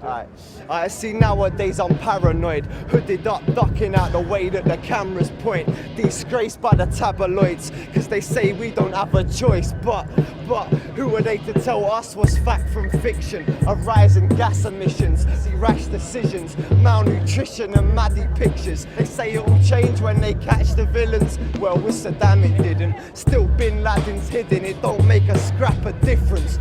I see nowadays I'm paranoid, hooded up, ducking out the way that the cameras point, disgraced by the tabloids, cause they say we don't have a choice, but who are they to tell us what's fact from fiction? A rise in gas emissions, see rash decisions, malnutrition and maddie pictures. They say it will change when they catch the villains, well with Saddam it didn't, still Bin Laden's hidden, it don't make a scrap of difference.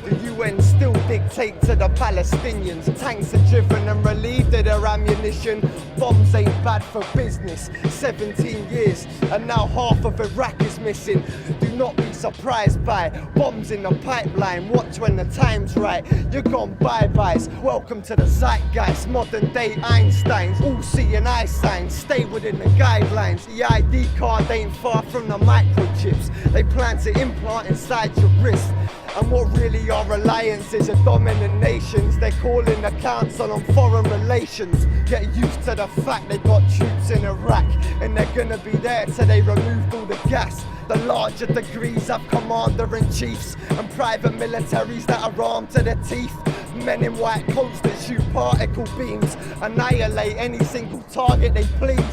The UN still dictate to the Palestinians. Tanks are driven and relieved of their ammunition. Bombs ain't bad for business. 17 years and now half of Iraq is missing. Do not be surprised by bombs in the pipeline. Watch when the time's right. You're gone bye-byes. Welcome to the zeitgeist. Modern day Einsteins. All seeing eye signs. Stay within the guidelines. The ID card ain't far from the microchips. They plan to implant inside your wrist. And what really are alliances are dominant nations. They're calling the council on foreign relations. Get used to the fact they got troops in Iraq, and they're gonna be there till they removed all the gas. The larger degrees have commander-in-chiefs and private militaries that are armed to the teeth. Men in white coats that shoot particle beams, annihilate any single target they please.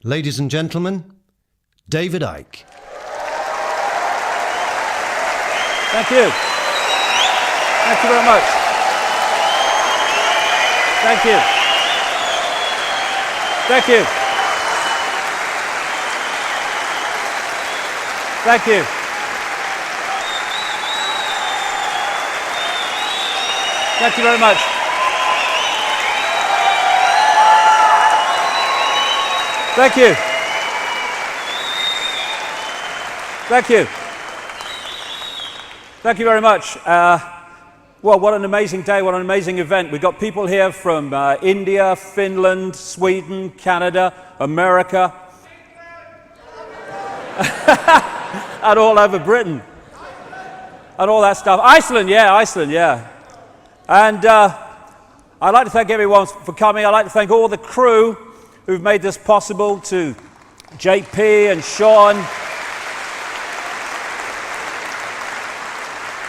Ladies and gentlemen, David Icke. Thank you. Thank you very much. Thank you. Thank you. Thank you. Thank you very much. Thank you. Thank you. Thank you very much. Well, what an amazing day, what an amazing event. We've got people here from India, Finland, Sweden, Canada, America, and all over Britain, and all that stuff. Iceland, yeah. And I'd like to thank everyone for coming. I'd like to thank all the crew who've made this possible, to JP and Sean.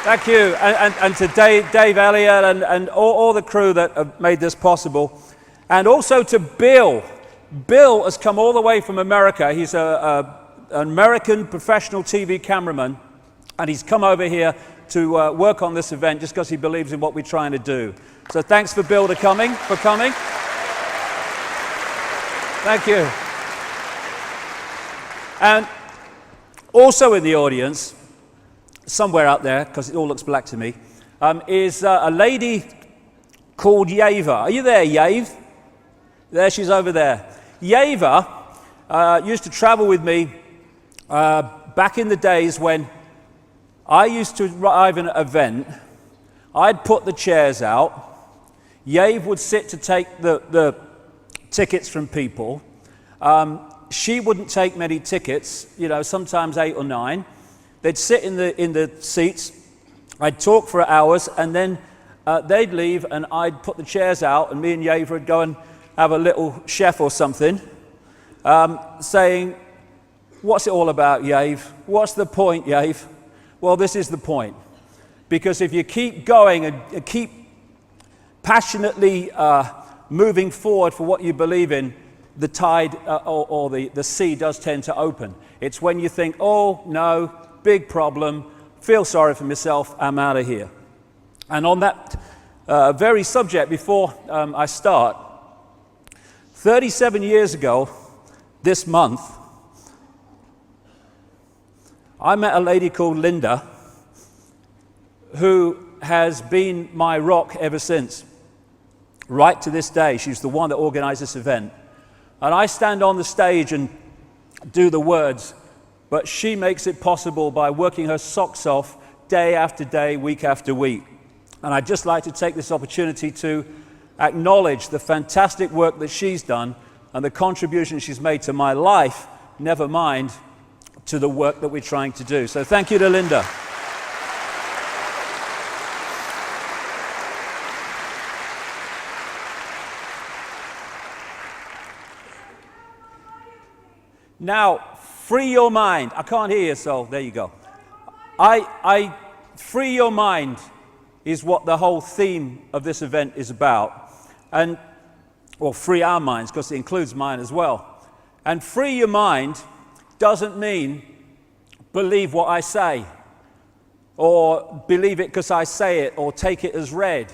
Thank you, and to Dave Elliott and all the crew that have made this possible. And also to Bill. Bill has come all the way from America. He's an American professional TV cameraman, and he's come over here to work on this event just because he believes in what we're trying to do. So thanks for Bill for coming. Thank you. And also in the audience, somewhere out there, because it all looks black to me, is a lady called Yava. Are you there, Yave? There, she's over there. Yeva used to travel with me back in the days when I used to arrive at an event. I'd put the chairs out. Yave would sit to take the tickets from people. She wouldn't take many tickets, you know, sometimes 8 or 9. They'd sit in the seats. I'd talk for hours, and then they'd leave, and I'd put the chairs out, and me and Yave would go and have a little chef or something, saying, "What's it all about, Yave? What's the point, Yave?" Well, this is the point. Because if you keep going and keep passionately moving forward for what you believe in, the tide or the sea does tend to open. It's when you think, oh no, big problem, feel sorry for myself, I'm out of here. And on that very subject, before I start, 37 years ago this month, I met a lady called Linda, who has been my rock ever since, right to this day. She's the one that organized this event. And I stand on the stage and do the words, but she makes it possible by working her socks off day after day, week after week. And I'd just like to take this opportunity to acknowledge the fantastic work that she's done and the contribution she's made to my life, never mind to the work that we're trying to do. So thank you to Linda. Now, free your mind. I can't hear you, so there you go. Free your mind is what the whole theme of this event is about. And, well, free our minds, because it includes mine as well. And free your mind doesn't mean believe what I say, or believe it because I say it, or take it as read.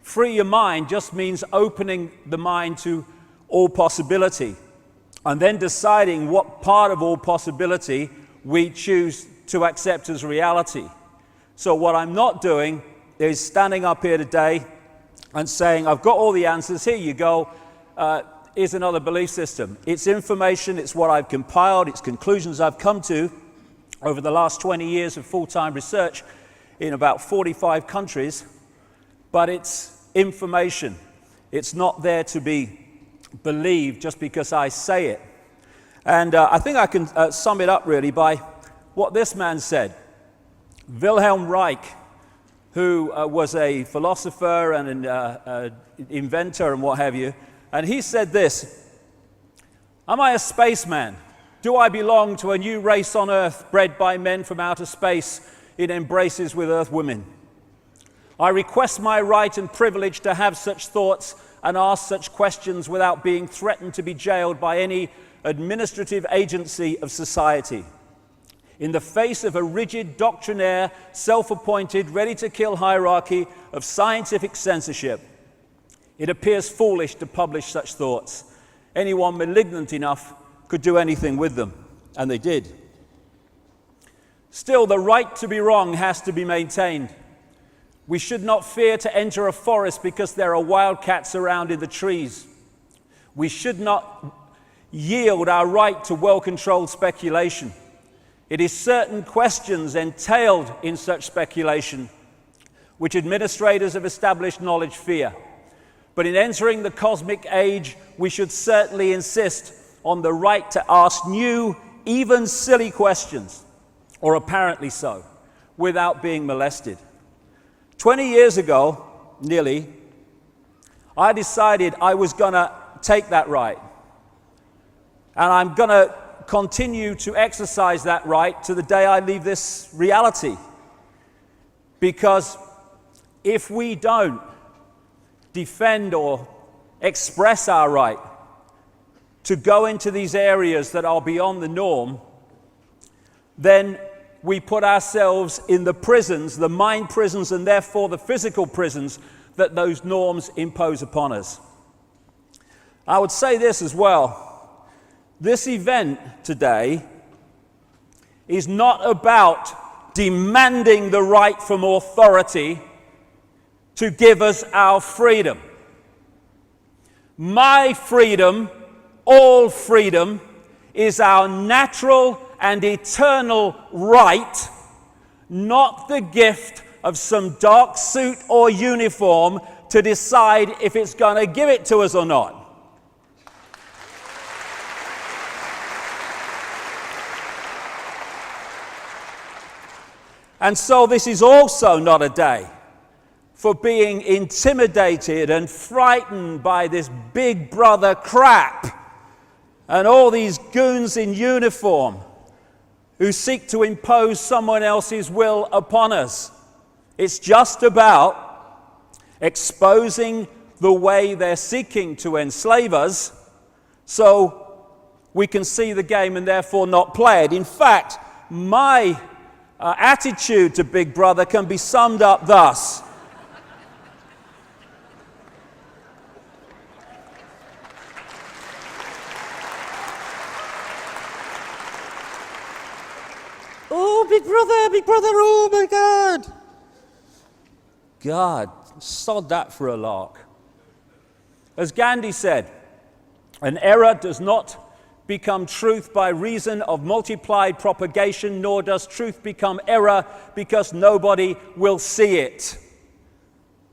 Free your mind just means opening the mind to all possibility, and then deciding what part of all possibility we choose to accept as reality. So what I'm not doing is standing up here today and saying, I've got all the answers, here you go, here's another belief system. It's information, it's what I've compiled, it's conclusions I've come to over the last 20 years of full-time research in about 45 countries, but it's information. It's not there to be believed just because I say it. And I think I can sum it up really by what this man said. Wilhelm Reich, who was a philosopher and an inventor and what have you, and he said this: "Am I a spaceman? Do I belong to a new race on Earth bred by men from outer space in embraces with Earth women? I request my right and privilege to have such thoughts and ask such questions without being threatened to be jailed by any administrative agency of society. In the face of a rigid, doctrinaire, self-appointed, ready-to-kill hierarchy of scientific censorship, it appears foolish to publish such thoughts. Anyone malignant enough could do anything with them," and they did. Still, the right to be wrong has to be maintained. We should not fear to enter a forest because there are wildcats around in the trees. We should not yield our right to well-controlled speculation. It is certain questions entailed in such speculation which administrators of established knowledge fear. But in entering the cosmic age, we should certainly insist on the right to ask new, even silly questions, or apparently so, without being molested. 20 years ago, nearly, I decided I was going to take that right. And I'm going to continue to exercise that right to the day I leave this reality. Because if we don't defend or express our right to go into these areas that are beyond the norm, then we put ourselves in the prisons, the mind prisons, and therefore the physical prisons that those norms impose upon us. I would say this as well. This event today is not about demanding the right from authority to give us our freedom. My freedom all freedom is our natural and eternal right, not the gift of some dark suit or uniform to decide if it's going to give it to us or not. And so this is also not a day for being intimidated and frightened by this big brother crap and all these goons in uniform who seek to impose someone else's will upon us. It's just about exposing the way they're seeking to enslave us so we can see the game and therefore not play it. In fact, my attitude to Big Brother can be summed up thus. Oh, Big Brother, oh my God. God, sod that for a lark. As Gandhi said, an error does not become truth by reason of multiplied propagation, nor does truth become error because nobody will see it.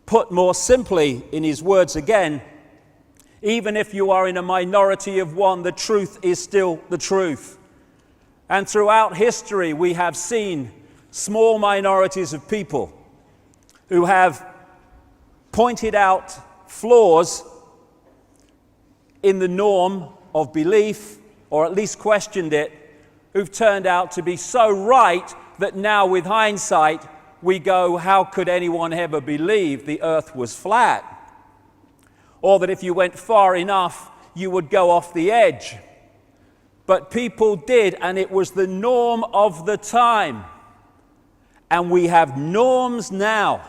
Put more simply, in his words again, even if you are in a minority of one, the truth is still the truth. And throughout history, we have seen small minorities of people who have pointed out flaws in the norm of belief, or at least questioned it, who've turned out to be so right that now with hindsight, we go, how could anyone ever believe the earth was flat? Or that if you went far enough, you would go off the edge. But people did, and it was the norm of the time. And we have norms now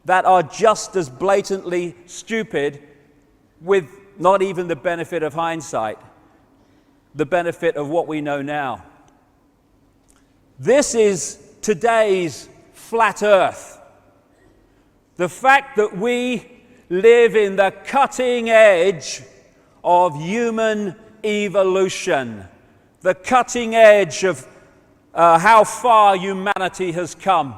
that are just as blatantly stupid, with not even the benefit of hindsight, the benefit of what we know now. This is today's flat earth. The fact that we live in the cutting edge of human evolution, the cutting edge of how far humanity has come,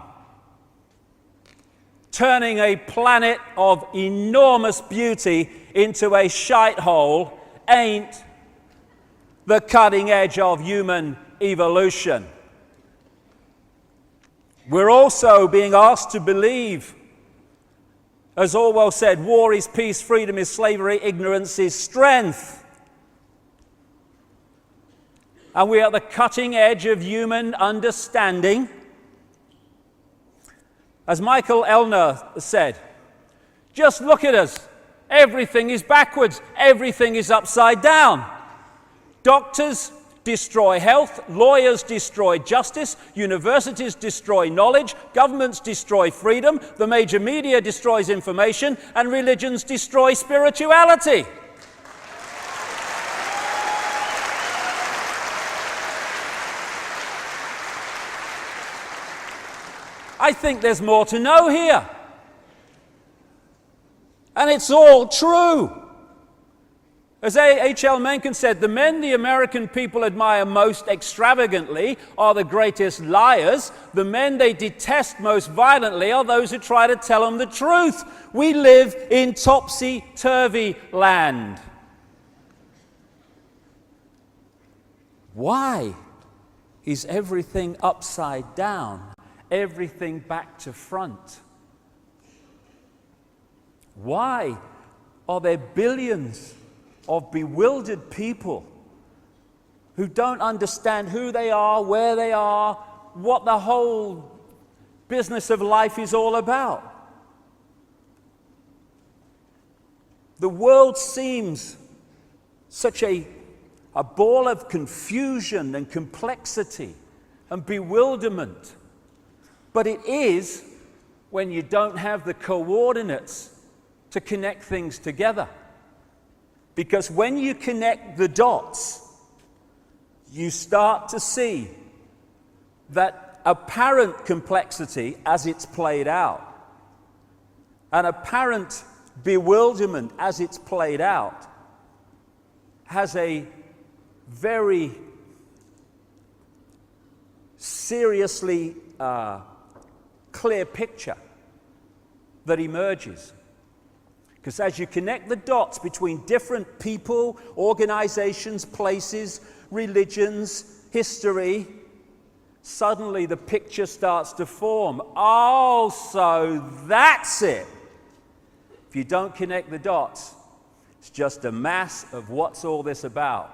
turning a planet of enormous beauty into a shite hole ain't the cutting edge of human evolution. We're also being asked to believe, as Orwell said, war is peace, freedom is slavery, ignorance is strength. And we are at the cutting edge of human understanding. As Michael Elner said, just look at us. Everything is backwards. Everything is upside down. Doctors destroy health, lawyers destroy justice, universities destroy knowledge, governments destroy freedom, the major media destroys information, and religions destroy spirituality. I think there's more to know here. And it's all true. As H.L. Mencken said, the men the American people admire most extravagantly are the greatest liars. The men they detest most violently are those who try to tell them the truth. We live in topsy-turvy land. Why is everything upside down? Everything back to front? Why are there billions of bewildered people who don't understand who they are, where they are, what the whole business of life is all about? The world seems such a ball of confusion and complexity and bewilderment. But it is when you don't have the coordinates to connect things together. Because when you connect the dots, you start to see that apparent complexity as it's played out, an apparent bewilderment as it's played out, has a very seriously clear picture that emerges. Because as you connect the dots between different people, organizations, places, religions, history, suddenly the picture starts to form. Oh, so that's it. If you don't connect the dots, it's just a mass of what's all this about.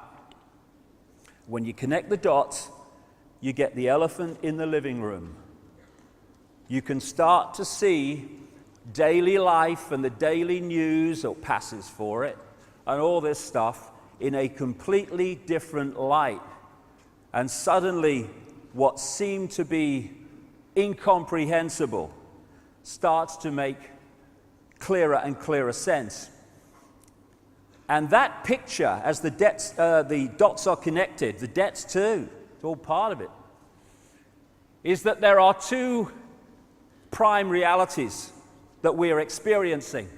When you connect the dots, you get the elephant in the living room. You can start to see daily life and the daily news, or passes for it, and all this stuff in a completely different light. And suddenly, what seemed to be incomprehensible starts to make clearer and clearer sense. And that picture, as the dots are connected, the debts too, it's all part of it, is that there are two prime realities that we are experiencing.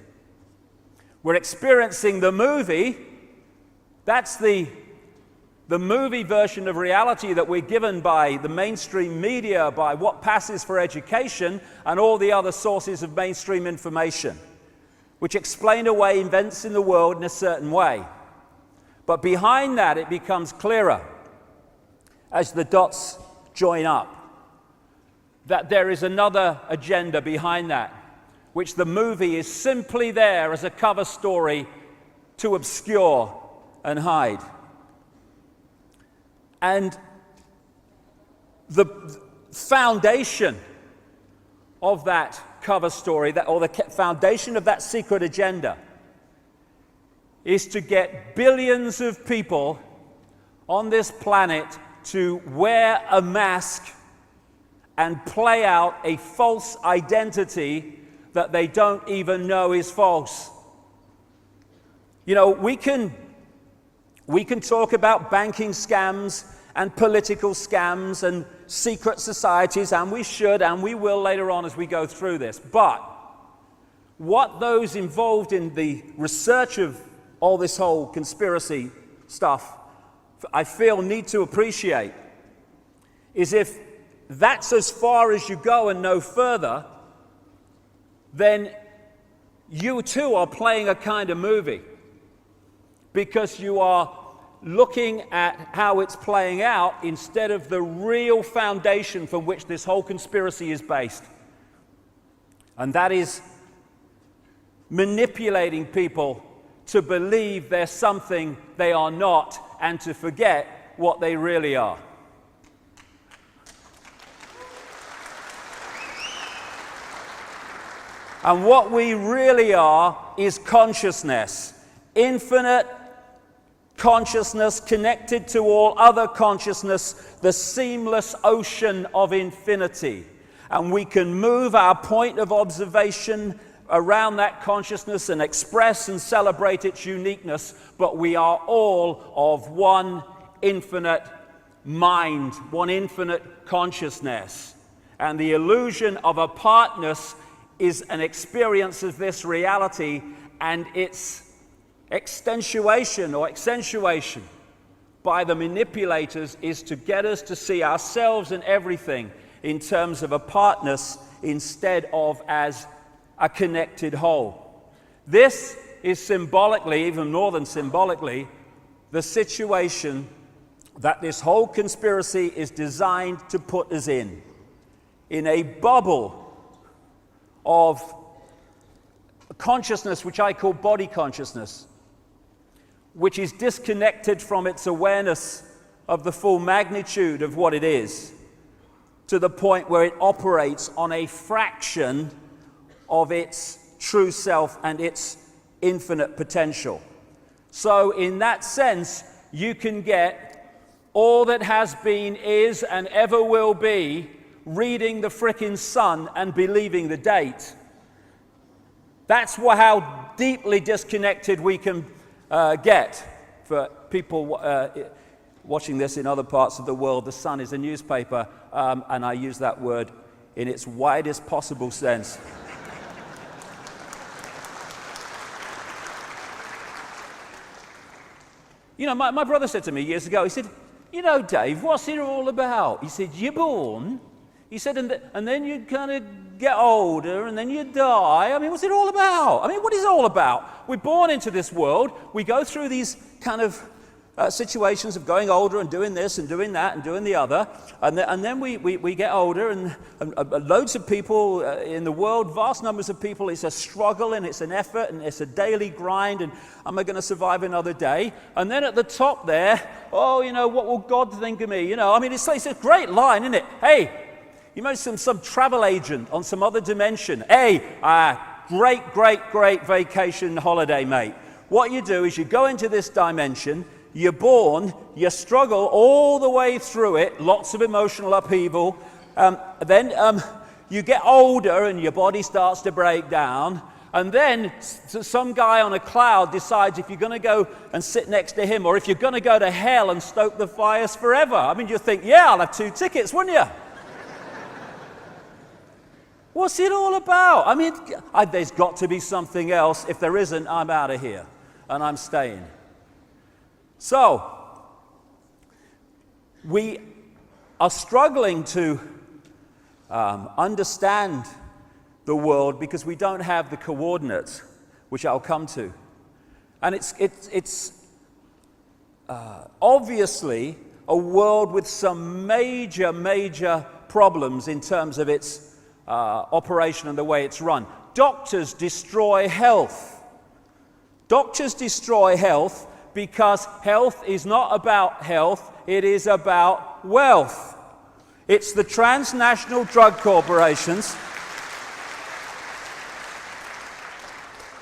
We're experiencing the movie. That's the movie version of reality that we're given by the mainstream media, by what passes for education, and all the other sources of mainstream information, which explain away events in the world in a certain way. But behind that, it becomes clearer as the dots join up that there is another agenda behind that, which the movie is simply there as a cover story to obscure and hide. And the foundation of that cover story, or the foundation of that secret agenda, is to get billions of people on this planet to wear a mask and play out a false identity that they don't even know is false. You know, we can talk about banking scams and political scams and secret societies, and we should and we will later on as we go through this. But what those involved in the research of all this whole conspiracy stuff, I feel, need to appreciate is if that's as far as you go and no further, then you too are playing a kind of movie, because you are looking at how it's playing out instead of the real foundation from which this whole conspiracy is based. And that is manipulating people to believe they're something they are not and to forget what they really are. And what we really are is consciousness, infinite consciousness connected to all other consciousness, the seamless ocean of infinity. And we can move our point of observation around that consciousness and express and celebrate its uniqueness, but we are all of one infinite mind, one infinite consciousness. And the illusion of apartness is an experience of this reality, and its extensuation or accentuation by the manipulators is to get us to see ourselves and everything in terms of apartness instead of as a connected whole. This is symbolically, even more than symbolically, the situation that this whole conspiracy is designed to put us in a bubble of consciousness, which I call body consciousness, which is disconnected from its awareness of the full magnitude of what it is, to the point where it operates on a fraction of its true self and its infinite potential. So in that sense, you can get all that has been, is, and ever will be reading the frickin' sun and believing the date. That's how deeply disconnected we can get. For people watching this in other parts of the world, the Sun is a newspaper, and I use that word in its widest possible sense. You know, my brother said to me years ago, he said, you know, Dave, what's it all about? He said, you're born. He said, and then you kind of get older, and then you die. I mean, what's it all about? I mean, what is it all about? We're born into this world. We go through these kind of situations of going older and doing this and doing that and doing the other. And then we get older, and loads of people in the world, vast numbers of people, it's a struggle and it's an effort and it's a daily grind, and am I going to survive another day? And then at the top there, oh, you know, what will God think of me? You know, I mean, it's a great line, isn't it? Hey, you know, some travel agent on some other dimension. Hey, great vacation holiday, mate. What you do is you go into this dimension, you're born, you struggle all the way through it, lots of emotional upheaval. Then you get older and your body starts to break down. And then some guy on a cloud decides if you're going to go and sit next to him, or if you're going to go to hell and stoke the fires forever. I mean, you think, yeah, I'll have 2 tickets, wouldn't you? What's it all about? I mean, there's got to be something else. If there isn't, I'm out of here and I'm staying. So, we are struggling to understand the world because we don't have the coordinates, which I'll come to. And it's obviously a world with some major problems in terms of its operation and the way it's run. Doctors destroy health. Doctors destroy health because health is not about health, it is about wealth. It's the transnational drug corporations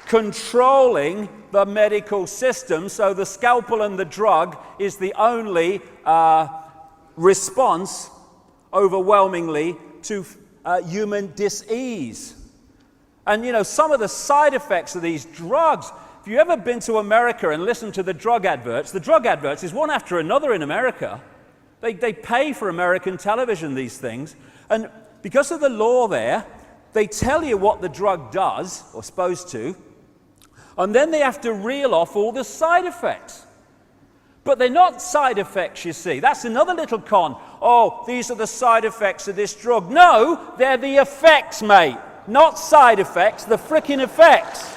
controlling the medical system, so the scalpel and the drug is the only response, overwhelmingly, to human dis-ease. And you know, some of the side effects of these drugs, if you've ever been to America and listened to the drug adverts is one after another in America. They pay for American television, these things. And because of the law there, they tell you what the drug does, or supposed to, and then they have to reel off all the side effects. But they're not side effects, you see. That's another little con. Oh, these are the side effects of this drug. No, they're the effects, mate. Not side effects, the frickin' effects.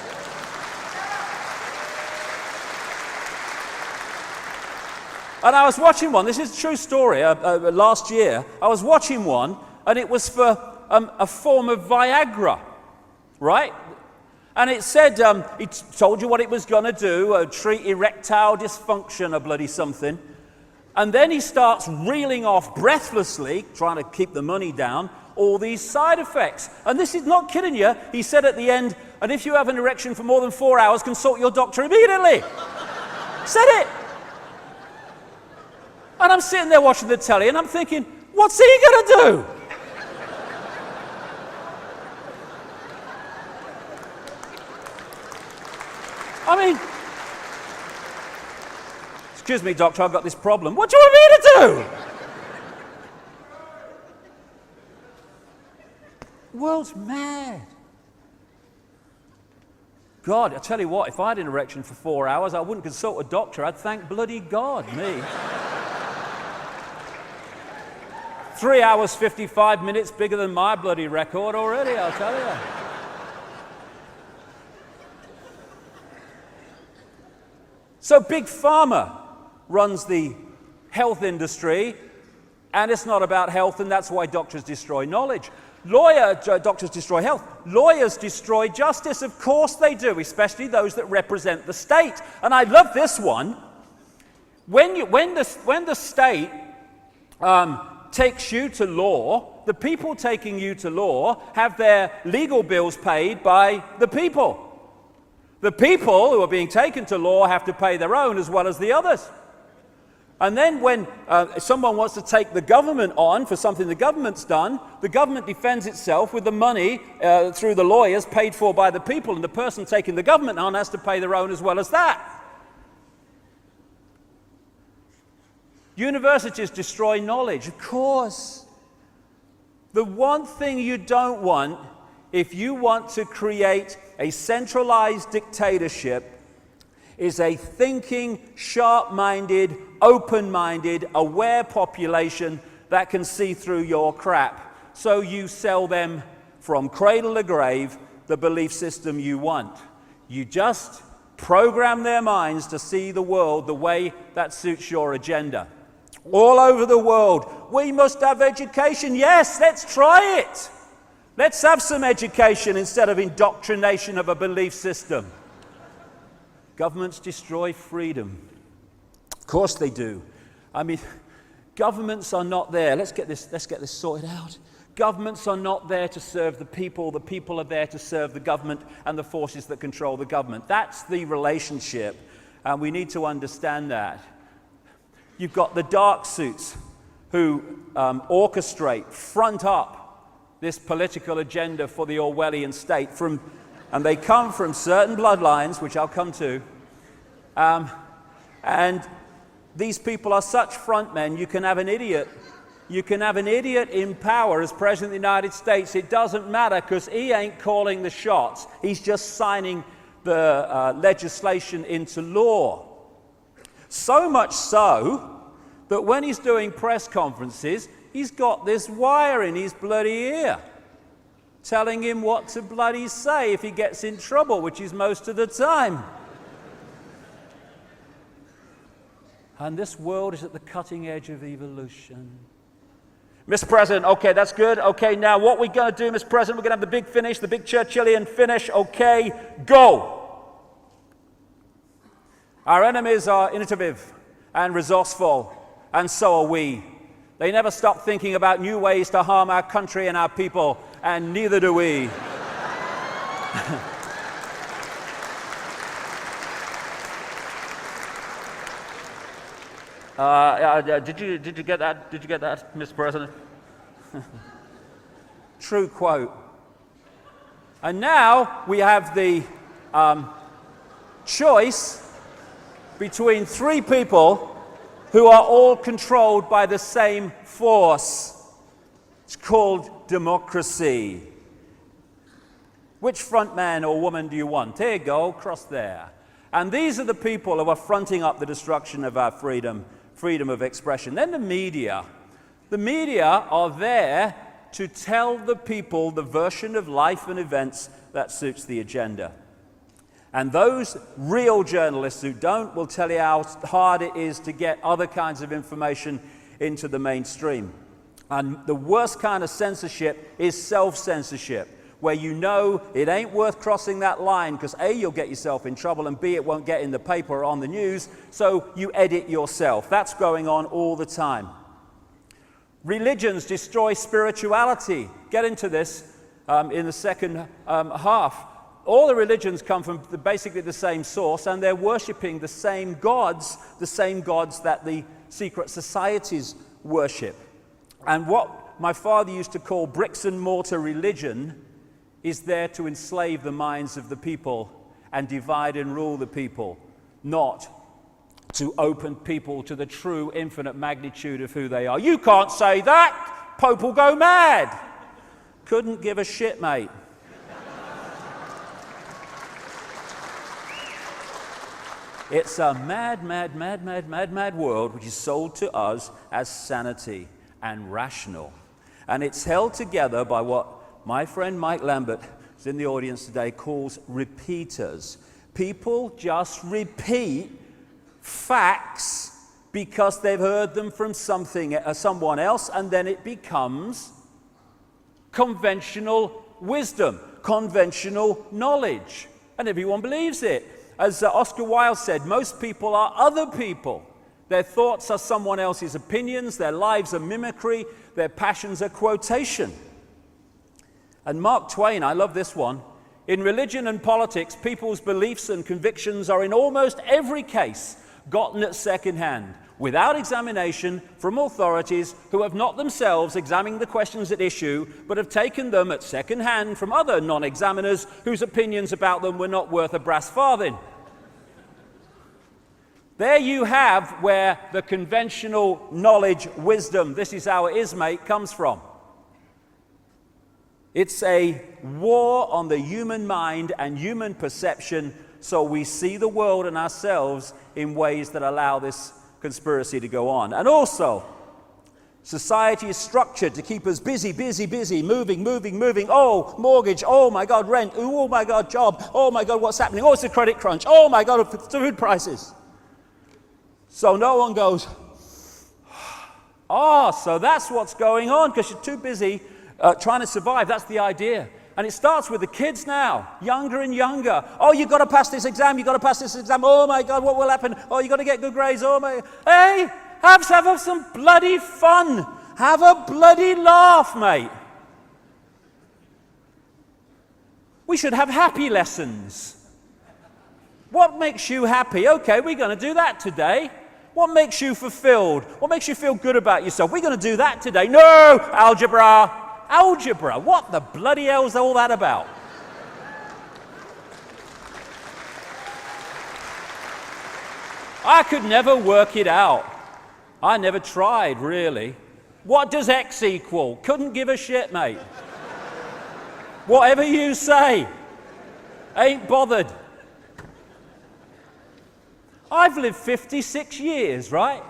And I was watching one, this is a true story, last year. I was watching one, and it was for a form of Viagra, right? And it said, it told you what it was going to do, treat erectile dysfunction or bloody something. And then he starts reeling off breathlessly, trying to keep the money down, all these side effects. And this is not kidding you. He said at the end, and if you have an erection for more than 4 hours, consult your doctor immediately. Said it. And I'm sitting there watching the telly, and I'm thinking, what's he going to do? I mean, excuse me, doctor, I've got this problem. What do you want me to do? The world's mad. God, I tell you what, if I had an erection for 4 hours, I wouldn't consult a doctor. I'd thank bloody God, me. 3 hours, 55 minutes, bigger than my bloody record already, I'll tell you. So Big Pharma runs the health industry, and it's not about health, and that's why doctors destroy knowledge. Doctors destroy health. Lawyers destroy justice. Of course they do, especially those that represent the state. And I love this one. When the state takes you to law, the people taking you to law have their legal bills paid by the people. The people who are being taken to law have to pay their own as well as the others. And then when someone wants to take the government on for something the government's done, the government defends itself with the money through the lawyers paid for by the people, and the person taking the government on has to pay their own as well as that. Universities destroy knowledge, of course. The one thing you don't want, if you want to create a centralized dictatorship, is a thinking, sharp-minded, open-minded, aware population that can see through your crap. So you sell them from cradle to grave the belief system you want. You just program their minds to see the world the way that suits your agenda. All over the world, we must have education. Yes, let's try it. Let's have some education instead of indoctrination of a belief system. Governments destroy freedom. Of course they do. I mean, governments are not there. Let's get this sorted out. Governments are not there to serve the people are there to serve the government and the forces that control the government. That's the relationship, and we need to understand that. You've got the dark suits who orchestrate, front up this political agenda for the Orwellian state, and they come from certain bloodlines, which I'll come to. And these people are such frontmen. You can have an idiot in power as President of the United States. It doesn't matter, because he ain't calling the shots. He's just signing the legislation into law. So much so that when he's doing press conferences, he's got this wire in his bloody ear telling him what to bloody say if he gets in trouble, which is most of the time. And this world is at the cutting edge of evolution. Mr. President, okay, that's good. Okay, now what we're going to do, Mr. President, we're going to have the big finish, the big Churchillian finish. Okay, go. Our enemies are innovative and resourceful, and so are we. They never stop thinking about new ways to harm our country and our people, and neither do we. Did you get that? Did you get that, Mr. President? True quote. And now we have the choice between three people who are all controlled by the same force. It's called democracy. Which front man or woman do you want? There you go, cross there. And these are the people who are fronting up the destruction of our freedom of expression. Then the media. The media are there to tell the people the version of life and events that suits the agenda. And those real journalists who don't will tell you how hard it is to get other kinds of information into the mainstream. And the worst kind of censorship is self-censorship, where you know it ain't worth crossing that line because A, you'll get yourself in trouble, and B, it won't get in the paper or on the news, so you edit yourself. That's going on all the time. Religions destroy spirituality. Get into this in the second half. All the religions come from basically the same source, and they're worshipping the same gods that the secret societies worship. And what my father used to call bricks and mortar religion is there to enslave the minds of the people and divide and rule the people, not to open people to the true infinite magnitude of who they are. You can't say that! Pope will go mad! Couldn't give a shit, mate. It's a mad world which is sold to us as sanity and rational. And it's held together by what my friend Mike Lambert, who's in the audience today, calls repeaters. People just repeat facts because they've heard them from someone else, and then it becomes conventional wisdom, conventional knowledge, and everyone believes it. As Oscar Wilde said, most people are other people. Their thoughts are someone else's opinions, their lives are mimicry, their passions are quotation. And Mark Twain, I love this one, in religion and politics, people's beliefs and convictions are in almost every case gotten at second hand, without examination from authorities who have not themselves examined the questions at issue, but have taken them at second hand from other non-examiners whose opinions about them were not worth a brass farthing. There you have where the conventional knowledge, wisdom, this is how it is, mate, comes from. It's a war on the human mind and human perception so we see the world and ourselves in ways that allow this conspiracy to go on. And also, society is structured to keep us busy, moving. Oh, mortgage. Oh, my God, rent. Oh, my God, job. Oh, my God, what's happening? Oh, it's a credit crunch. Oh, my God, food prices. So no one goes, so that's what's going on, because you're too busy trying to survive. That's the idea. And it starts with the kids now, younger and younger. Oh, you've got to pass this exam. You've got to pass this exam. Oh, my God, what will happen? Oh, you've got to get good grades. Oh, my. Hey, have some bloody fun. Have a bloody laugh, mate. We should have happy lessons. What makes you happy? Okay, we're going to do that today. What makes you fulfilled? What makes you feel good about yourself? We're going to do that today. No, algebra. Algebra, what the bloody hell's all that about? I could never work it out. I never tried, really. What does X equal? Couldn't give a shit, mate. Whatever you say. Ain't bothered. I've lived 56 years, right?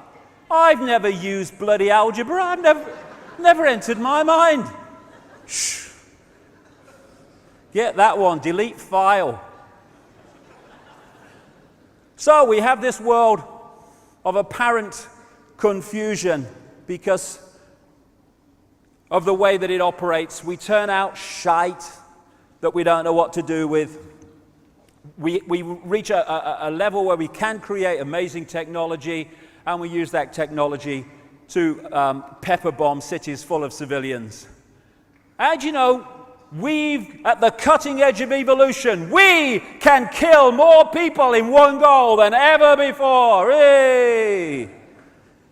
I've never used bloody algebra. I've never entered my mind. Shh. Get that one, delete file. So we have this world of apparent confusion because of the way that it operates. We turn out shite that we don't know what to do with. We reach a level where we can create amazing technology, and we use that technology to pepper bomb cities full of civilians. And you know, we've at the cutting edge of evolution. We can kill more people in one go than ever before. Hey!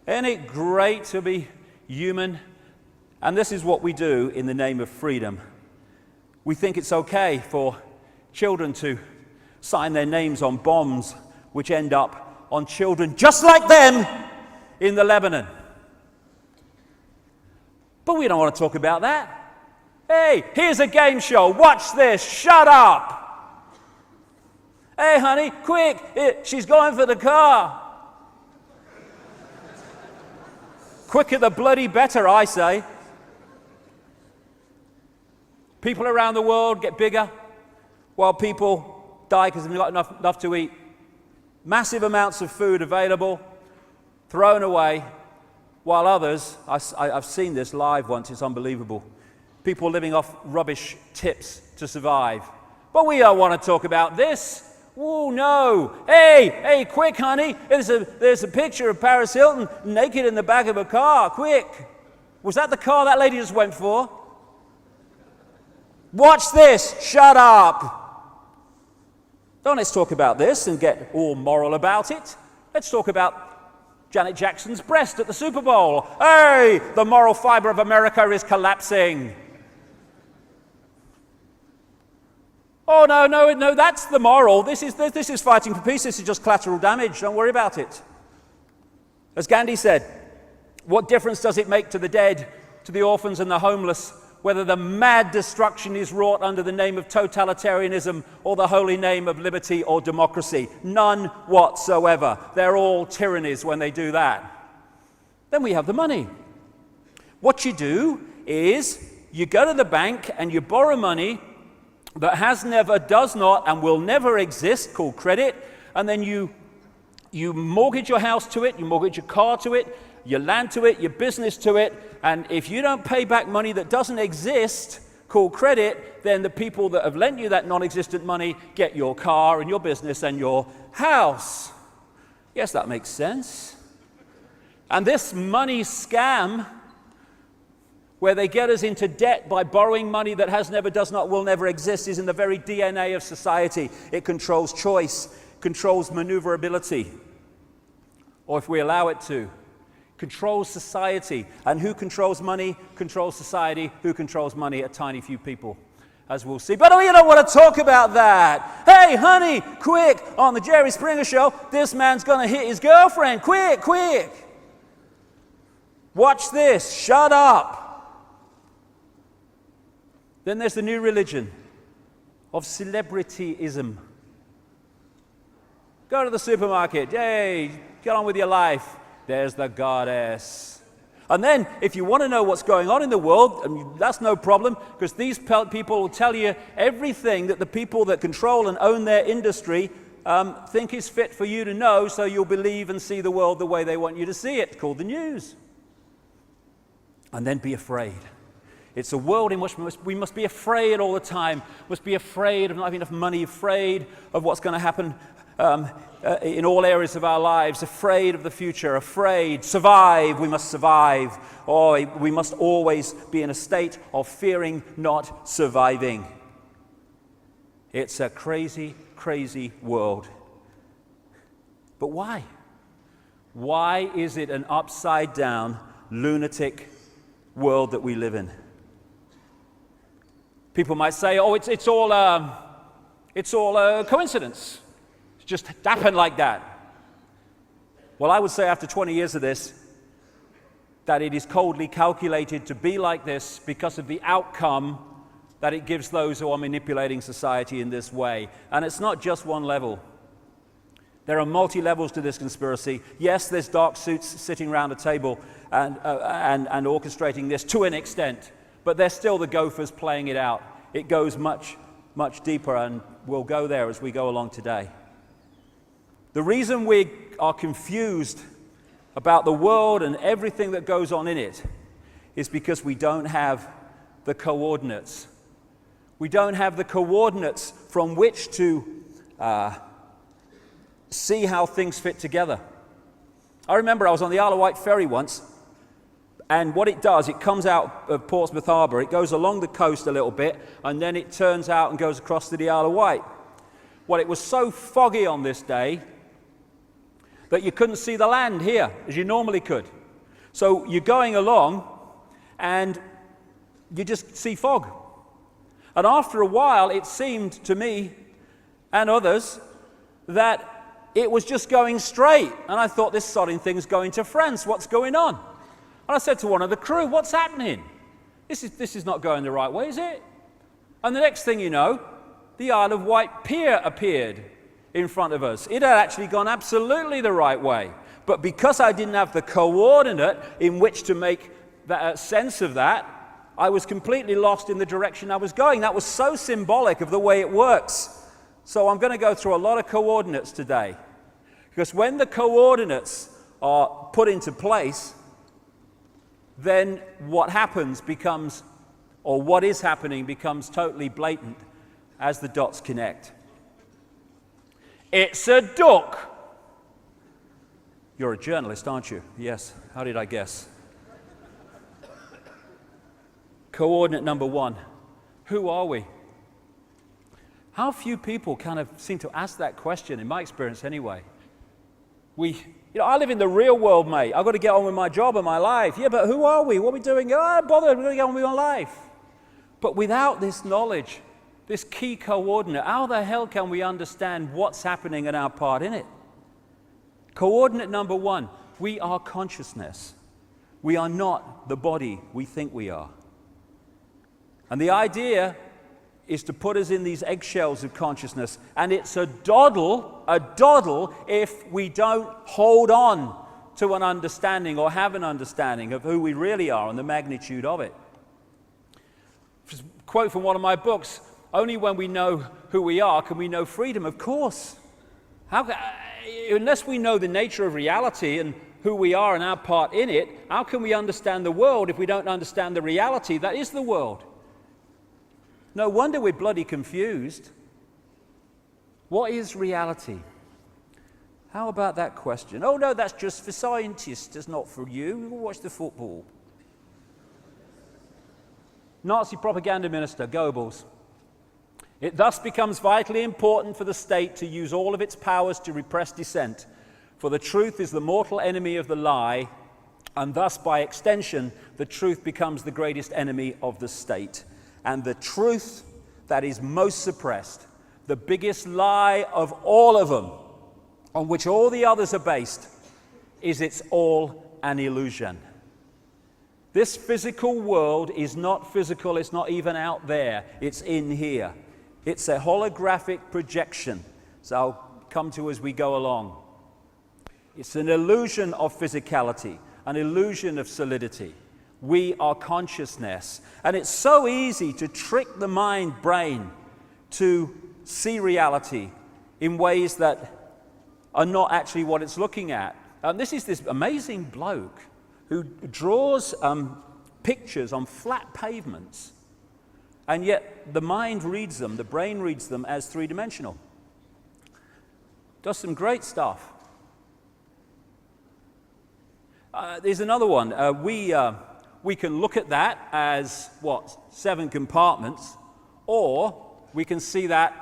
Isn't it great to be human? And this is what we do in the name of freedom. We think it's okay for children to sign their names on bombs which end up on children just like them in the Lebanon. But we don't want to talk about that. Hey, here's a game show. Watch this. Shut up. Hey, honey, quick. She's going for the car. Quicker the bloody better, I say. People around the world get bigger while people die because they've not got enough to eat. Massive amounts of food available, thrown away, while others, I've seen this live once, it's unbelievable. People living off rubbish tips to survive. But we don't want to talk about this. Oh, no. Hey, quick, honey. There's a picture of Paris Hilton naked in the back of a car. Quick. Was that the car that lady just went for? Watch this. Shut up. Don't let's talk about this and get all moral about it. Let's talk about Janet Jackson's breast at the Super Bowl. Hey, the moral fiber of America is collapsing. Oh, no, that's the moral. This is fighting for peace. This is just collateral damage. Don't worry about it. As Gandhi said, what difference does it make to the dead, to the orphans and the homeless, whether the mad destruction is wrought under the name of totalitarianism or the holy name of liberty or democracy? None whatsoever. They're all tyrannies when they do that. Then we have the money. What you do is you go to the bank and you borrow money that has never, does not, and will never exist, called credit, and then you mortgage your house to it, you mortgage your car to it, your land to it, your business to it, and if you don't pay back money that doesn't exist, called credit, then the people that have lent you that non-existent money get your car and your business and your house. Yes, that makes sense. And this money scam, where they get us into debt by borrowing money that has never, does not, will never exist, is in the very DNA of society. It controls choice, controls maneuverability, or if we allow it to, controls society. And who controls money? Controls society. Who controls money? A tiny few people, as we'll see. But we don't want to talk about that. Hey, honey, quick, on the Jerry Springer Show, this man's going to hit his girlfriend. Quick. Watch this. Shut up. Then there's the new religion of celebrityism. Go to the supermarket. Yay, get on with your life. There's the goddess. And then, if you want to know what's going on in the world, that's no problem, because these people will tell you everything that the people that control and own their industry think is fit for you to know, so you'll believe and see the world the way they want you to see it, called the news. And then be afraid. It's a world in which we must be afraid all the time, must be afraid of not having enough money, afraid of what's going to happen in all areas of our lives, afraid of the future, afraid, survive, we must survive, or we must always be in a state of fearing not surviving. It's a crazy, crazy world. But why? Why is it an upside down, lunatic world that we live in? People might say, oh, it's all a coincidence. It just happened like that. Well, I would say after 20 years of this, that it is coldly calculated to be like this because of the outcome that it gives those who are manipulating society in this way. And it's not just one level. There are multi-levels to this conspiracy. Yes, there's dark suits sitting around a table and orchestrating this to an extent, but they're still the gophers playing it out. It goes much, much deeper, and we'll go there as we go along today. The reason we are confused about the world and everything that goes on in it is because we don't have the coordinates. We don't have the coordinates from which to see how things fit together. I remember I was on the Isle of Wight ferry once, and what it does, it comes out of Portsmouth Harbour, it goes along the coast a little bit, and then it turns out and goes across to the Isle of Wight. Well, it was so foggy on this day that you couldn't see the land here as you normally could. So you're going along and you just see fog. And after a while, it seemed to me and others that it was just going straight. And I thought, this sodding thing's going to France. What's going on? And I said to one of the crew, what's happening? This is not going the right way, is it? And the next thing you know, the Isle of Wight pier appeared in front of us. It had actually gone absolutely the right way. But because I didn't have the coordinate in which to make sense of that, I was completely lost in the direction I was going. That was so symbolic of the way it works. So I'm going to go through a lot of coordinates today. Because when the coordinates are put into place, then what happens becomes, or what is happening becomes totally blatant as the dots connect. It's a duck. You're a journalist, aren't you? Yes. How did I guess? Coordinate number one. Who are we? How few people kind of seem to ask that question, in my experience anyway. I live in the real world, mate. I've got to get on with my job and my life. Yeah, but who are we? What are we doing? Oh, I'm bothered. We're going to get on with my life. But without this knowledge, this key coordinate, how the hell can we understand what's happening and our part in it? Coordinate number one, we are consciousness. We are not the body we think we are. And the idea is to put us in these eggshells of consciousness, and it's a doddle if we don't hold on to an understanding or have an understanding of who we really are and the magnitude of it. Quote from one of my books, only when we know who we are can we know freedom. Of course. Unless we know the nature of reality and who we are and our part in it, how can we understand the world if we don't understand the reality that is the world? No wonder we're bloody confused. What is reality? How about that question? Oh no, that's just for scientists, it's not for you. You watch the football. Nazi propaganda minister, Goebbels. It thus becomes vitally important for the state to use all of its powers to repress dissent, for the truth is the mortal enemy of the lie, and thus by extension, the truth becomes the greatest enemy of the state. And the truth that is most suppressed, the biggest lie of all of them, on which all the others are based, is it's all an illusion. This physical world is not physical, it's not even out there, it's in here. It's a holographic projection. So I'll come to as we go along. It's an illusion of physicality, an illusion of solidity. We are consciousness. And it's so easy to trick the mind brain to see reality in ways that are not actually what it's looking at. This is this amazing bloke who draws pictures on flat pavements, and yet the mind reads them, the brain reads them as three-dimensional. Does some great stuff. There's another one. We can look at that as, 7 compartments, or we can see that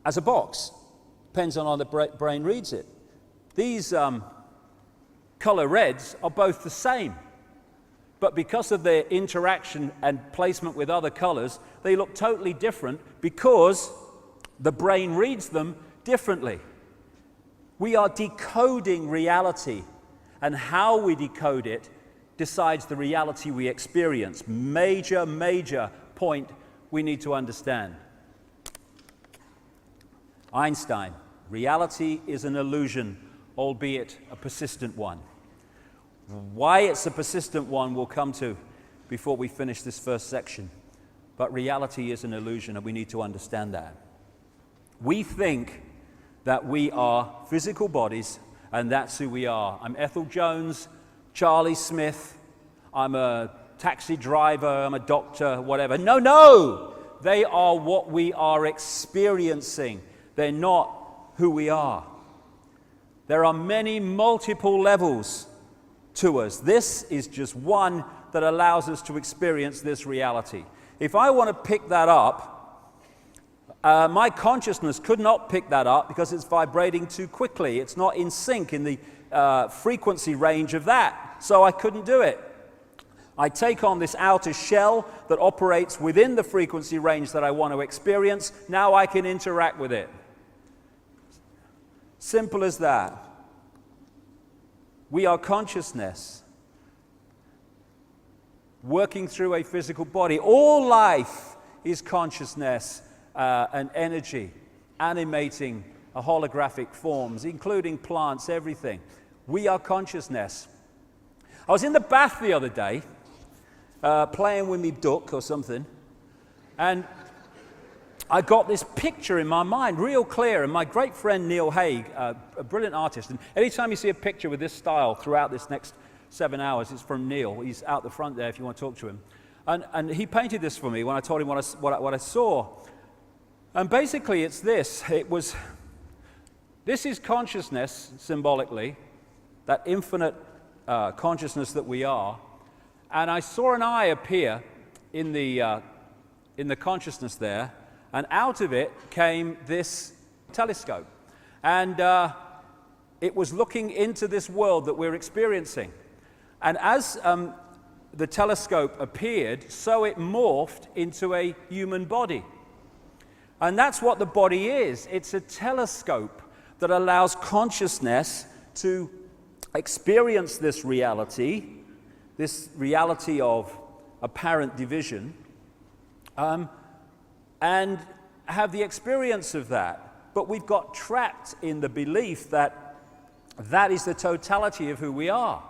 as a box. Depends on how the brain reads it. These color reds are both the same, but because of their interaction and placement with other colors, they look totally different because the brain reads them differently. We are decoding reality, and how we decode it decides the reality we experience. Major, major point we need to understand. Einstein, reality is an illusion, albeit a persistent one. Why it's a persistent one we'll come to before we finish this first section. But reality is an illusion, and we need to understand that. We think that we are physical bodies, and that's who we are. I'm Ethel Jones, Charlie Smith, I'm a taxi driver, I'm a doctor, whatever. No! They are what we are experiencing. They're not who we are. There are many multiple levels to us. This is just one that allows us to experience this reality. If I want to pick that up, my consciousness could not pick that up because it's vibrating too quickly. It's not in sync in the frequency range of that, so I couldn't do it. I take on this outer shell that operates within the frequency range that I want to experience. Now I can interact with it. Simple as that. We are consciousness working through a physical body. All life is consciousness and energy, animating a holographic forms, including plants, everything. We are consciousness. I was in the bath the other day, playing with me duck or something, and I got this picture in my mind, real clear, and my great friend Neil Haig, a brilliant artist, and anytime you see a picture with this style throughout this next 7 hours, it's from Neil. He's out the front there if you want to talk to him. And he painted this for me when I told him what I saw. And basically it's this. This is consciousness, symbolically, that infinite consciousness that we are. And I saw an eye appear in the consciousness there, and out of it came this telescope. And it was looking into this world that we're experiencing. And as the telescope appeared, so it morphed into a human body. And that's what the body is. It's a telescope that allows consciousness to experience this reality of apparent division, and have the experience of that. But we've got trapped in the belief that that is the totality of who we are.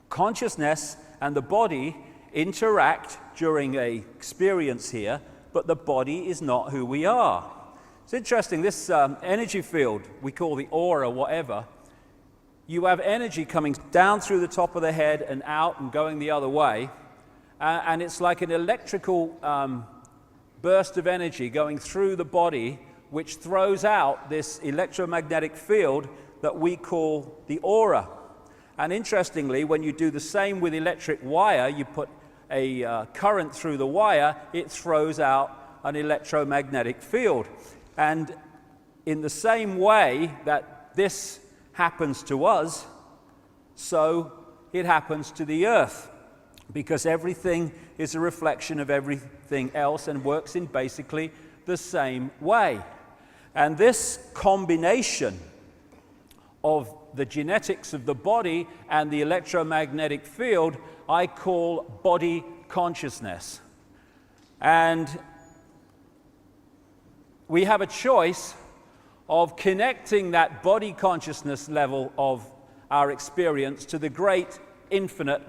Consciousness and the body interact during an experience here, but the body is not who we are. It's interesting, this energy field we call the aura, whatever, you have energy coming down through the top of the head and out and going the other way, and it's like an electrical burst of energy going through the body, which throws out this electromagnetic field that we call the aura. And interestingly, when you do the same with electric wire, you put a current through the wire, it throws out an electromagnetic field. And in the same way that this happens to us, so it happens to the earth, because everything is a reflection of everything else and works in basically the same way. And this combination of the genetics of the body and the electromagnetic field I call body consciousness. And we have a choice of connecting that body consciousness level of our experience to the great infinite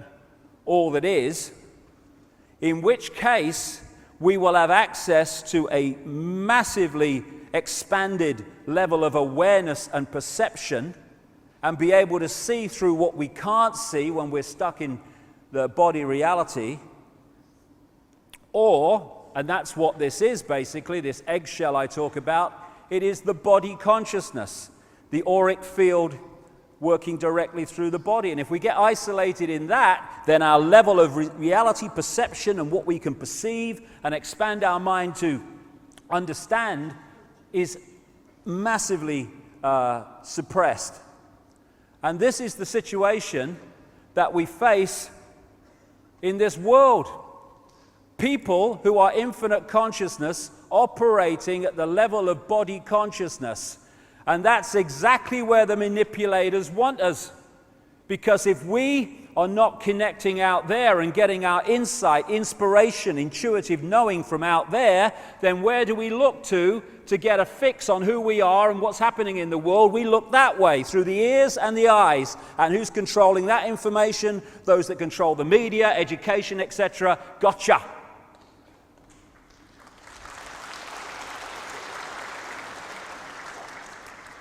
all that is, in which case we will have access to a massively expanded level of awareness and perception and be able to see through what we can't see when we're stuck in the body reality. Or, and that's what this is basically, this eggshell I talk about, it is the body consciousness, the auric field working directly through the body. And if we get isolated in that, then our level of reality perception and what we can perceive and expand our mind to understand is massively suppressed. And this is the situation that we face in this world. People who are infinite consciousness operating at the level of body consciousness. And that's exactly where the manipulators want us. Because if we are not connecting out there and getting our insight, inspiration, intuitive knowing from out there, then where do we look to get a fix on who we are and what's happening in the world? We look that way, through the ears and the eyes. And who's controlling that information? Those that control the media, education, etc. Gotcha.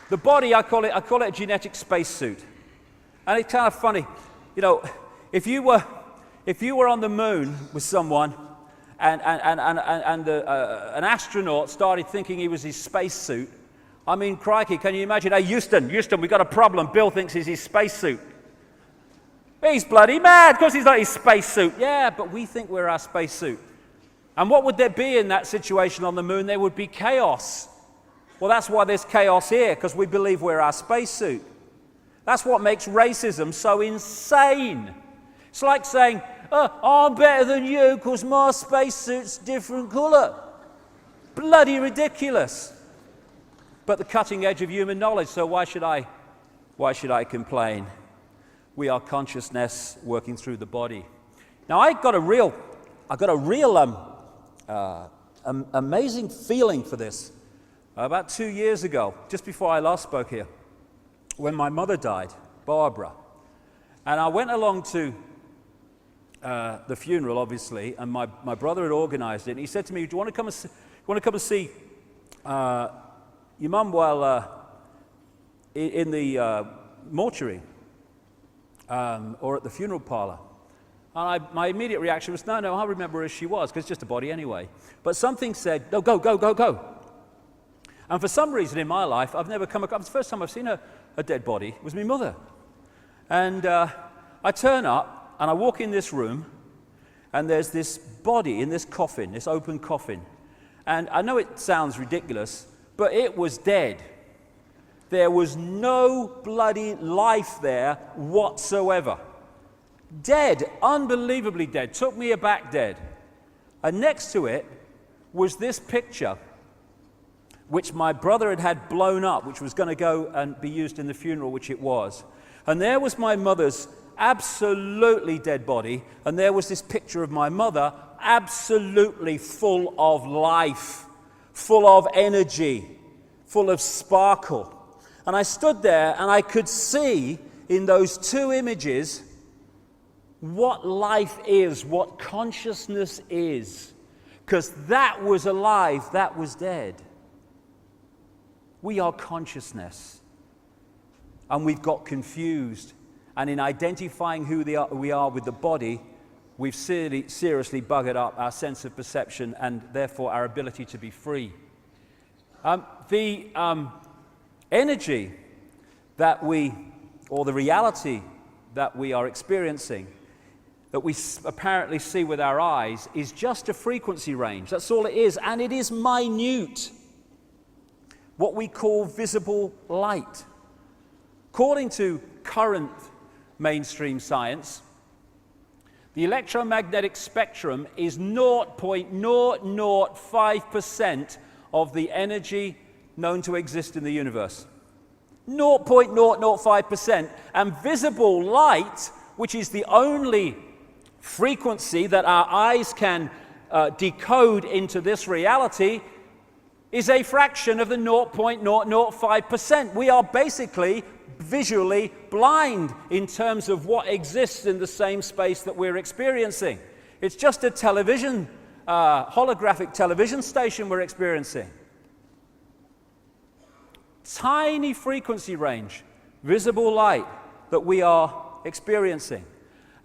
The body, I call it a genetic spacesuit. And it's kind of funny, you know, if you were on the moon with someone and an astronaut started thinking he was his spacesuit, I mean, crikey, can you imagine? Hey, Houston, we've got a problem. Bill thinks he's his spacesuit. He's bloody mad because he's not his spacesuit. Yeah, but we think we're our spacesuit. And what would there be in that situation on the moon? There would be chaos. Well, that's why there's chaos here, because we believe we're our spacesuit. That's what makes racism so insane. It's like saying, I'm better than you because my spacesuit's different color. Bloody ridiculous. But the cutting edge of human knowledge, so why should I complain? We are consciousness working through the body. Now, I got a real amazing feeling for this. About 2 years ago, just before I last spoke here, when my mother died, Barbara, and I went along to the funeral, obviously, and my brother had organized it, and he said to me, do you want to come and see your mum while in the mortuary or at the funeral parlor? And my immediate reaction was, no, I remember her as she was, because it's just a body anyway. But something said, no, go. And for some reason in my life, I've never come across, the first time I've seen a dead body was my mother. And I turn up, and I walk in this room, and there's this body in this coffin, this open coffin. And I know it sounds ridiculous, but it was dead. There was no bloody life there whatsoever. Dead, unbelievably dead, took me aback dead. And next to it was this picture, which my brother had blown up, which was going to go and be used in the funeral, which it was. And there was my mother's absolutely dead body, and there was this picture of my mother absolutely full of life, full of energy, full of sparkle. And I stood there and I could see in those two images what life is, what consciousness is, because that was alive, that was dead. We are consciousness, and we've got confused. And in identifying who we are with the body, we've seriously buggered up our sense of perception and therefore our ability to be free. The energy that or the reality that we are experiencing, that we apparently see with our eyes, is just a frequency range. That's all it is, and it is minute. What we call visible light. According to current mainstream science, the electromagnetic spectrum is 0.005% of the energy known to exist in the universe. 0.005%. And visible light, which is the only frequency that our eyes can decode into this reality, is a fraction of the 0.005%. We are basically visually blind in terms of what exists in the same space that we're experiencing. It's just a television, holographic television station we're experiencing. Tiny frequency range, visible light that we are experiencing.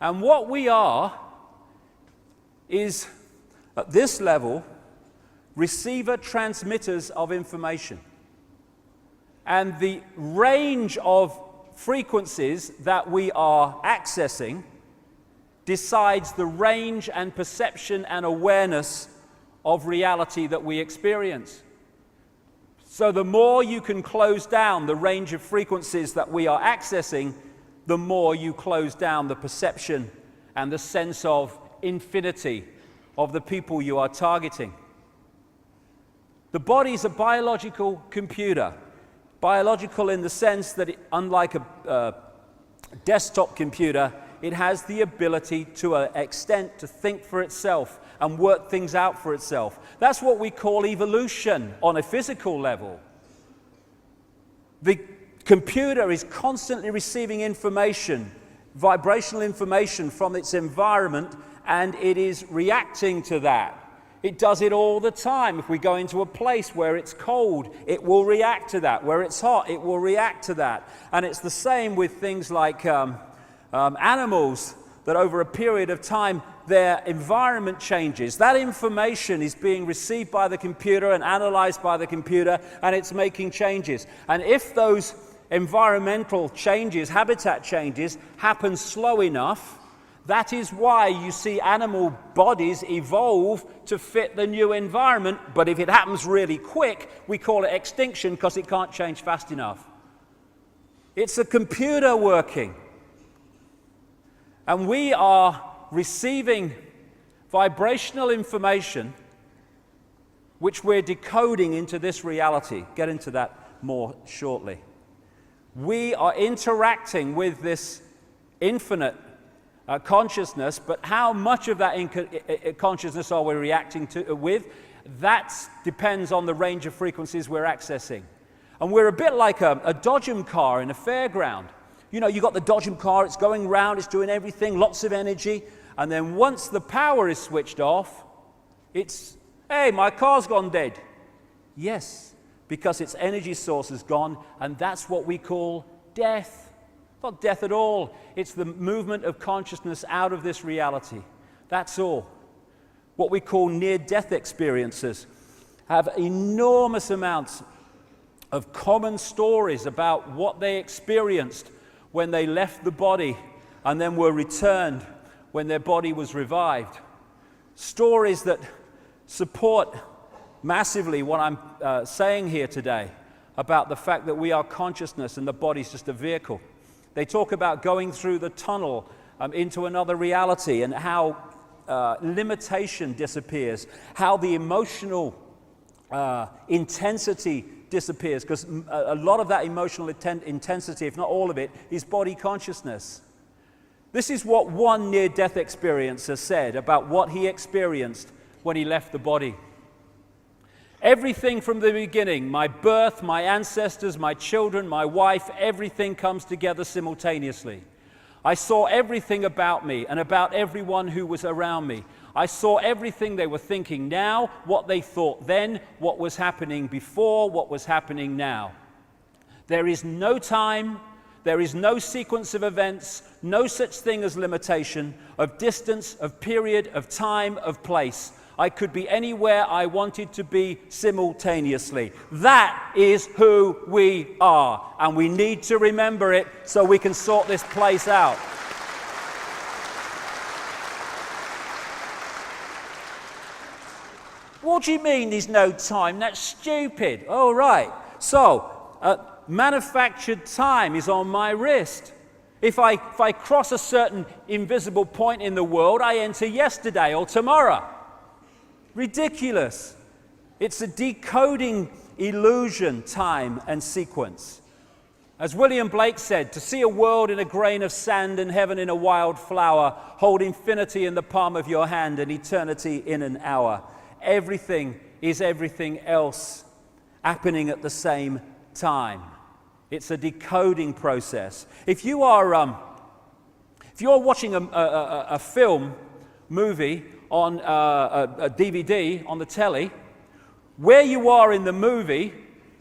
And what we are is, at this level, receiver transmitters of information. And the range of frequencies that we are accessing decides the range and perception and awareness of reality that we experience. So the more you can close down the range of frequencies that we are accessing, the more you close down the perception and the sense of infinity of the people you are targeting. The body is a biological computer. Biological in the sense that, unlike a desktop computer, it has the ability to an extent to think for itself and work things out for itself. That's what we call evolution on a physical level. The computer is constantly receiving information, vibrational information from its environment, and it is reacting to that. It does it all the time. If we go into a place where it's cold, it will react to that. Where it's hot, it will react to that. And it's the same with things like animals, that over a period of time, their environment changes. That information is being received by the computer and analyzed by the computer, and it's making changes. And if those environmental changes, habitat changes, happen slow enough, that is why you see animal bodies evolve to fit the new environment. But if it happens really quick, we call it extinction because it can't change fast enough. It's a computer working. And we are receiving vibrational information which we're decoding into this reality. Get into that more shortly. We are interacting with this infinite consciousness, but how much of that consciousness are we reacting to with? That depends on the range of frequencies we're accessing. And we're a bit like a dodgem car in a fairground. You know, you've got the dodgem car, it's going round, it's doing everything, lots of energy, and then once the power is switched off, it's, hey, my car's gone dead. Yes, because its energy source is gone, and that's what we call death. Not death at all. It's the movement of consciousness out of this reality. That's all. What we call near-death experiences have enormous amounts of common stories about what they experienced when they left the body and then were returned when their body was revived. Stories that support massively what I'm saying here today about the fact that we are consciousness and the body's just a vehicle. They talk about going through the tunnel into another reality and how limitation disappears, how the emotional intensity disappears, because a lot of that emotional intensity, if not all of it, is body consciousness. This is what one near-death experiencer said about what he experienced when he left the body. Everything from the beginning, my birth, my ancestors, my children, my wife, everything comes together simultaneously. I saw everything about me and about everyone who was around me. I saw everything they were thinking now, what they thought then, what was happening before, what was happening now. There is no time, there is no sequence of events, no such thing as limitation, of distance, of period, of time, of place. I could be anywhere I wanted to be simultaneously. That is who we are, and we need to remember it so we can sort this place out. What do you mean there's no time? That's stupid. Oh, right. So, manufactured time is on my wrist. If I cross a certain invisible point in the world, I enter yesterday or tomorrow. Ridiculous. It's a decoding illusion, time and sequence. As William Blake said, to see a world in a grain of sand and heaven in a wild flower, hold infinity in the palm of your hand and eternity in an hour. Everything is everything else happening at the same time. It's a decoding process. If you are watching a film, movie on a DVD on the telly, where you are in the movie,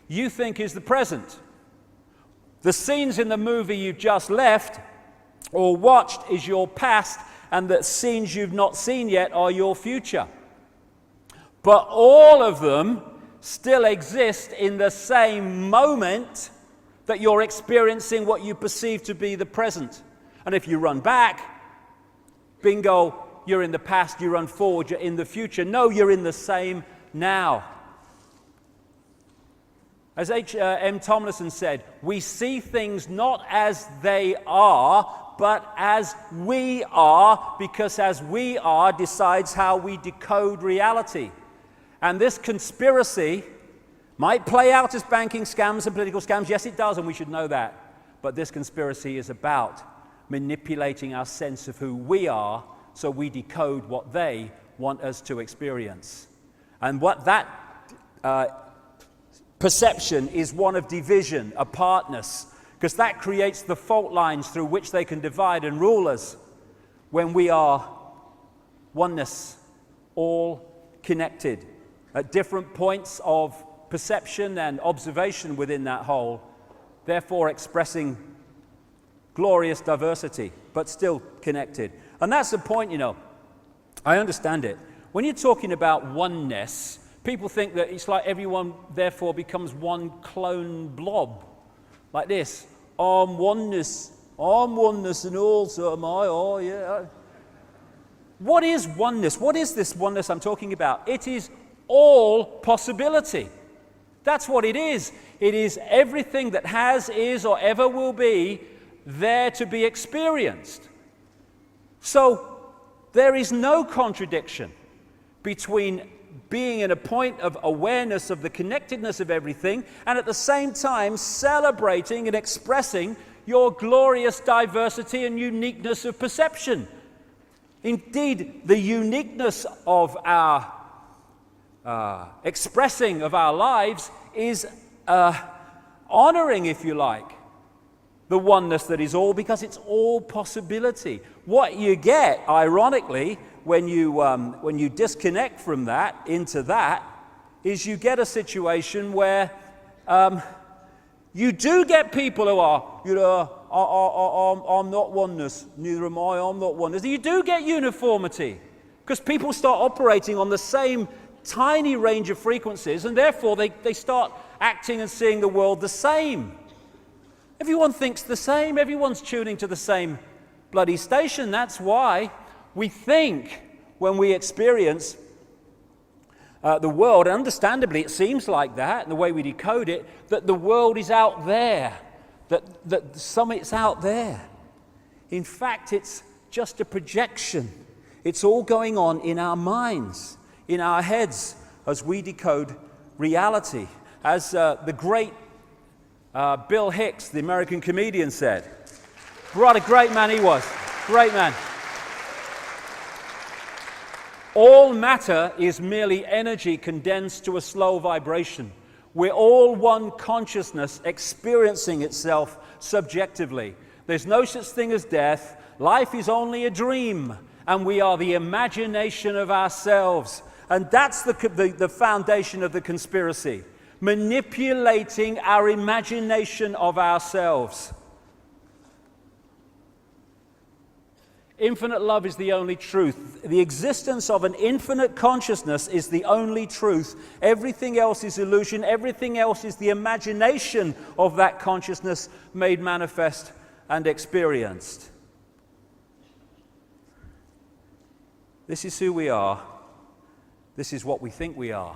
you think is the present. The scenes in the movie you just left or watched is your past, and the scenes you've not seen yet are your future. But all of them still exist in the same moment that you're experiencing what you perceive to be the present. And if you run back, bingo, you're in the past. You run forward, you're in the future. No, you're in the same now. As H.M. Tomlinson said, we see things not as they are, but as we are, because as we are decides how we decode reality. And this conspiracy might play out as banking scams and political scams. Yes, it does, and we should know that. But this conspiracy is about manipulating our sense of who we are so we decode what they want us to experience. And what that perception is one of division, apartness, because that creates the fault lines through which they can divide and rule us when we are oneness, all connected at different points of perception and observation within that whole, therefore expressing glorious diversity, but still connected. And that's the point, you know. I understand it. When you're talking about oneness, people think that it's like everyone therefore becomes one clone blob, like this. I'm oneness and also am I, oh yeah. What is oneness? What is this oneness I'm talking about? It is all possibility. That's what it is. It is everything that has, is, or ever will be there to be experienced. So there is no contradiction between being in a point of awareness of the connectedness of everything and at the same time celebrating and expressing your glorious diversity and uniqueness of perception. Indeed, the uniqueness of our expressing of our lives is honoring, if you like, the oneness that is all, because it's all possibility. What you get, ironically, when you disconnect from that into that, is you get a situation where you do get people who are, you know, I'm not oneness, neither am I, I'm not oneness. You do get uniformity, because people start operating on the same tiny range of frequencies, and therefore they start acting and seeing the world the same. Everyone thinks the same, everyone's tuning to the same bloody station. That's why we think when we experience the world, and understandably it seems like that, and the way we decode it, that the world is out there, that it's out there. In fact, it's just a projection. It's all going on in our minds, in our heads, as we decode reality. As the great Bill Hicks, the American comedian, said, what a great man he was, great man. All matter is merely energy condensed to a slow vibration. We're all one consciousness experiencing itself subjectively. There's no such thing as death. Life is only a dream, and we are the imagination of ourselves. And that's the foundation of the conspiracy, manipulating our imagination of ourselves. Infinite love is the only truth. The existence of an infinite consciousness is the only truth. Everything else is illusion. Everything else is the imagination of that consciousness made manifest and experienced. This is who we are. This is what we think we are.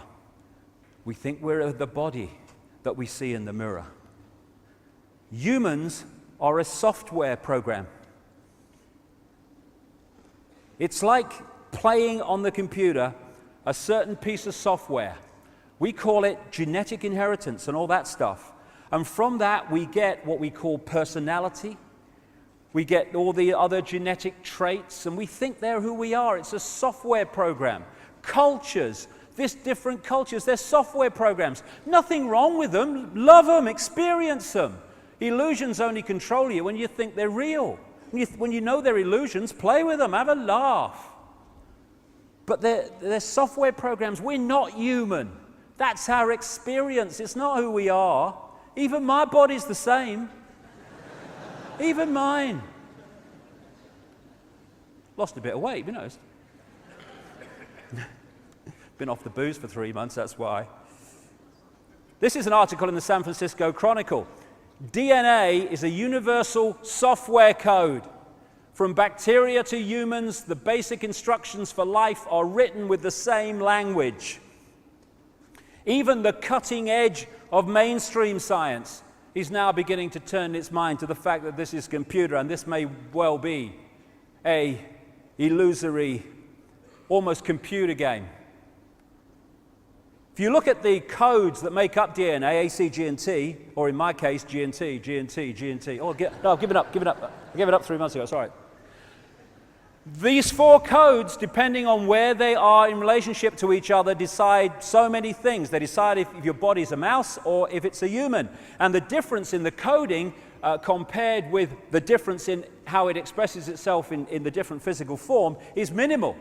We think we're the body that we see in the mirror. Humans are a software program. It's like playing on the computer a certain piece of software. We call it genetic inheritance and all that stuff. And from that we get what we call personality. We get all the other genetic traits, and we think they're who we are. It's a software program. Cultures this different cultures. They're software programs. Nothing wrong with them. Love them, experience them. Illusions only control you when you think they're real. When you know they're illusions, play with them, have a laugh. But they're software programs. We're not human. That's our experience. It's not who we are. Even my body's the same. Even mine. Lost a bit of weight, you know. Been off the booze for 3 months, that's why. This is an article in the San Francisco Chronicle. DNA is a universal software code. From bacteria to humans, the basic instructions for life are written with the same language. Even the cutting edge of mainstream science is now beginning to turn its mind to the fact that this is computer, and this may well be a illusory, almost computer game. If you look at the codes that make up DNA, A, C, G, and T, or in my case, G and T, G and T, G and T. Oh, no, I've given up. I gave it up 3 months ago, sorry. These 4 codes, depending on where they are in relationship to each other, decide so many things. They decide if your body's a mouse or if it's a human. And the difference in the coding compared with the difference in how it expresses itself in the different physical form is minimal.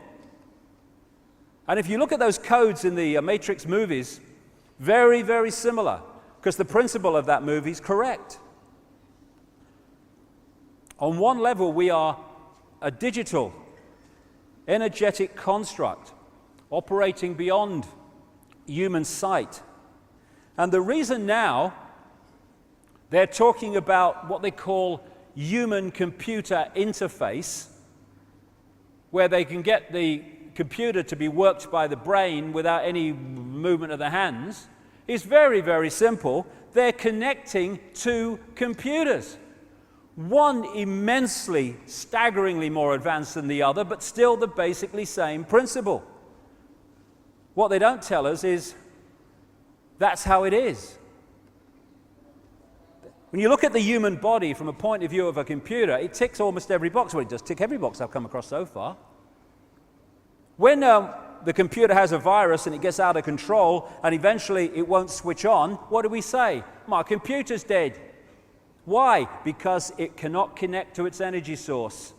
And if you look at those codes in the Matrix movies, very, very similar, because the principle of that movie is correct. On one level, we are a digital, energetic construct operating beyond human sight. And the reason now they're talking about what they call human-computer interface, where they can get the computer to be worked by the brain without any movement of the hands, is very, very simple. They're connecting 2 computers. One immensely, staggeringly more advanced than the other, but still the basically same principle. What they don't tell us is that's how it is. When you look at the human body from a point of view of a computer, it ticks almost every box. Well, it does tick every box I've come across so far. When the computer has a virus and it gets out of control and eventually it won't switch on, what do we say? My computer's dead. Why? Because it cannot connect to its energy source.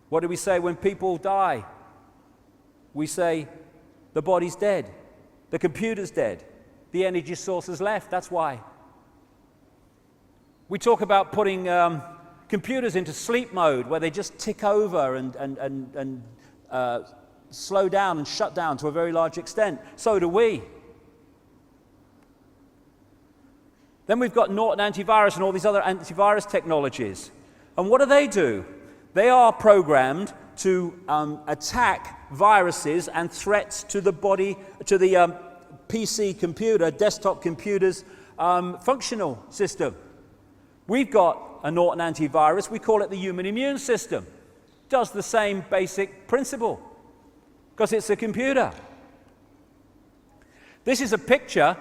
What do we say when people die? We say the body's dead, the computer's dead, the energy source is left. That's why. We talk about putting computers into sleep mode where they just tick over and slow down and shut down to a very large extent. So do we. Then we've got Norton antivirus and all these other antivirus technologies. And what do? They are programmed to attack viruses and threats to the body, to the PC computer, desktop computer's functional system. We've got a Norton antivirus. We call it the human immune system. Does the same basic principle because it's a computer. This is a picture,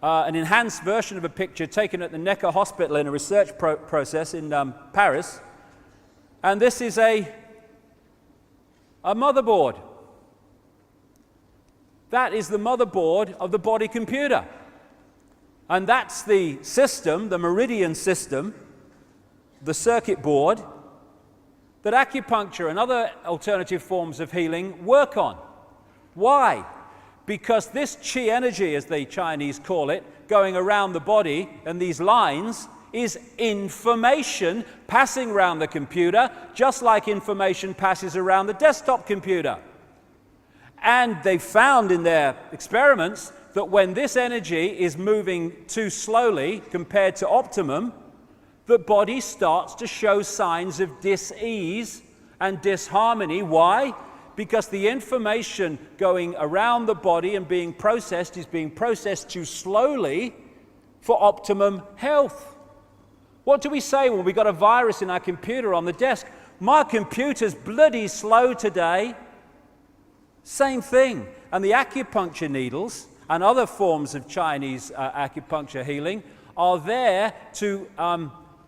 an enhanced version of a picture taken at the Necker Hospital in a research process in Paris. And this is a motherboard. That is the motherboard of the body computer. And that's the system, the meridian system, the circuit board, that acupuncture and other alternative forms of healing work on. Why? Because this chi energy, as the Chinese call it, going around the body and these lines is information passing around the computer, just like information passes around the desktop computer. And they found in their experiments that when this energy is moving too slowly compared to optimum, the body starts to show signs of dis-ease and disharmony. Why? Because the information going around the body and being processed is being processed too slowly for optimum health. What do we say when we got a virus in our computer on the desk? My computer's bloody slow today. Same thing. And the acupuncture needles and other forms of Chinese acupuncture healing are there to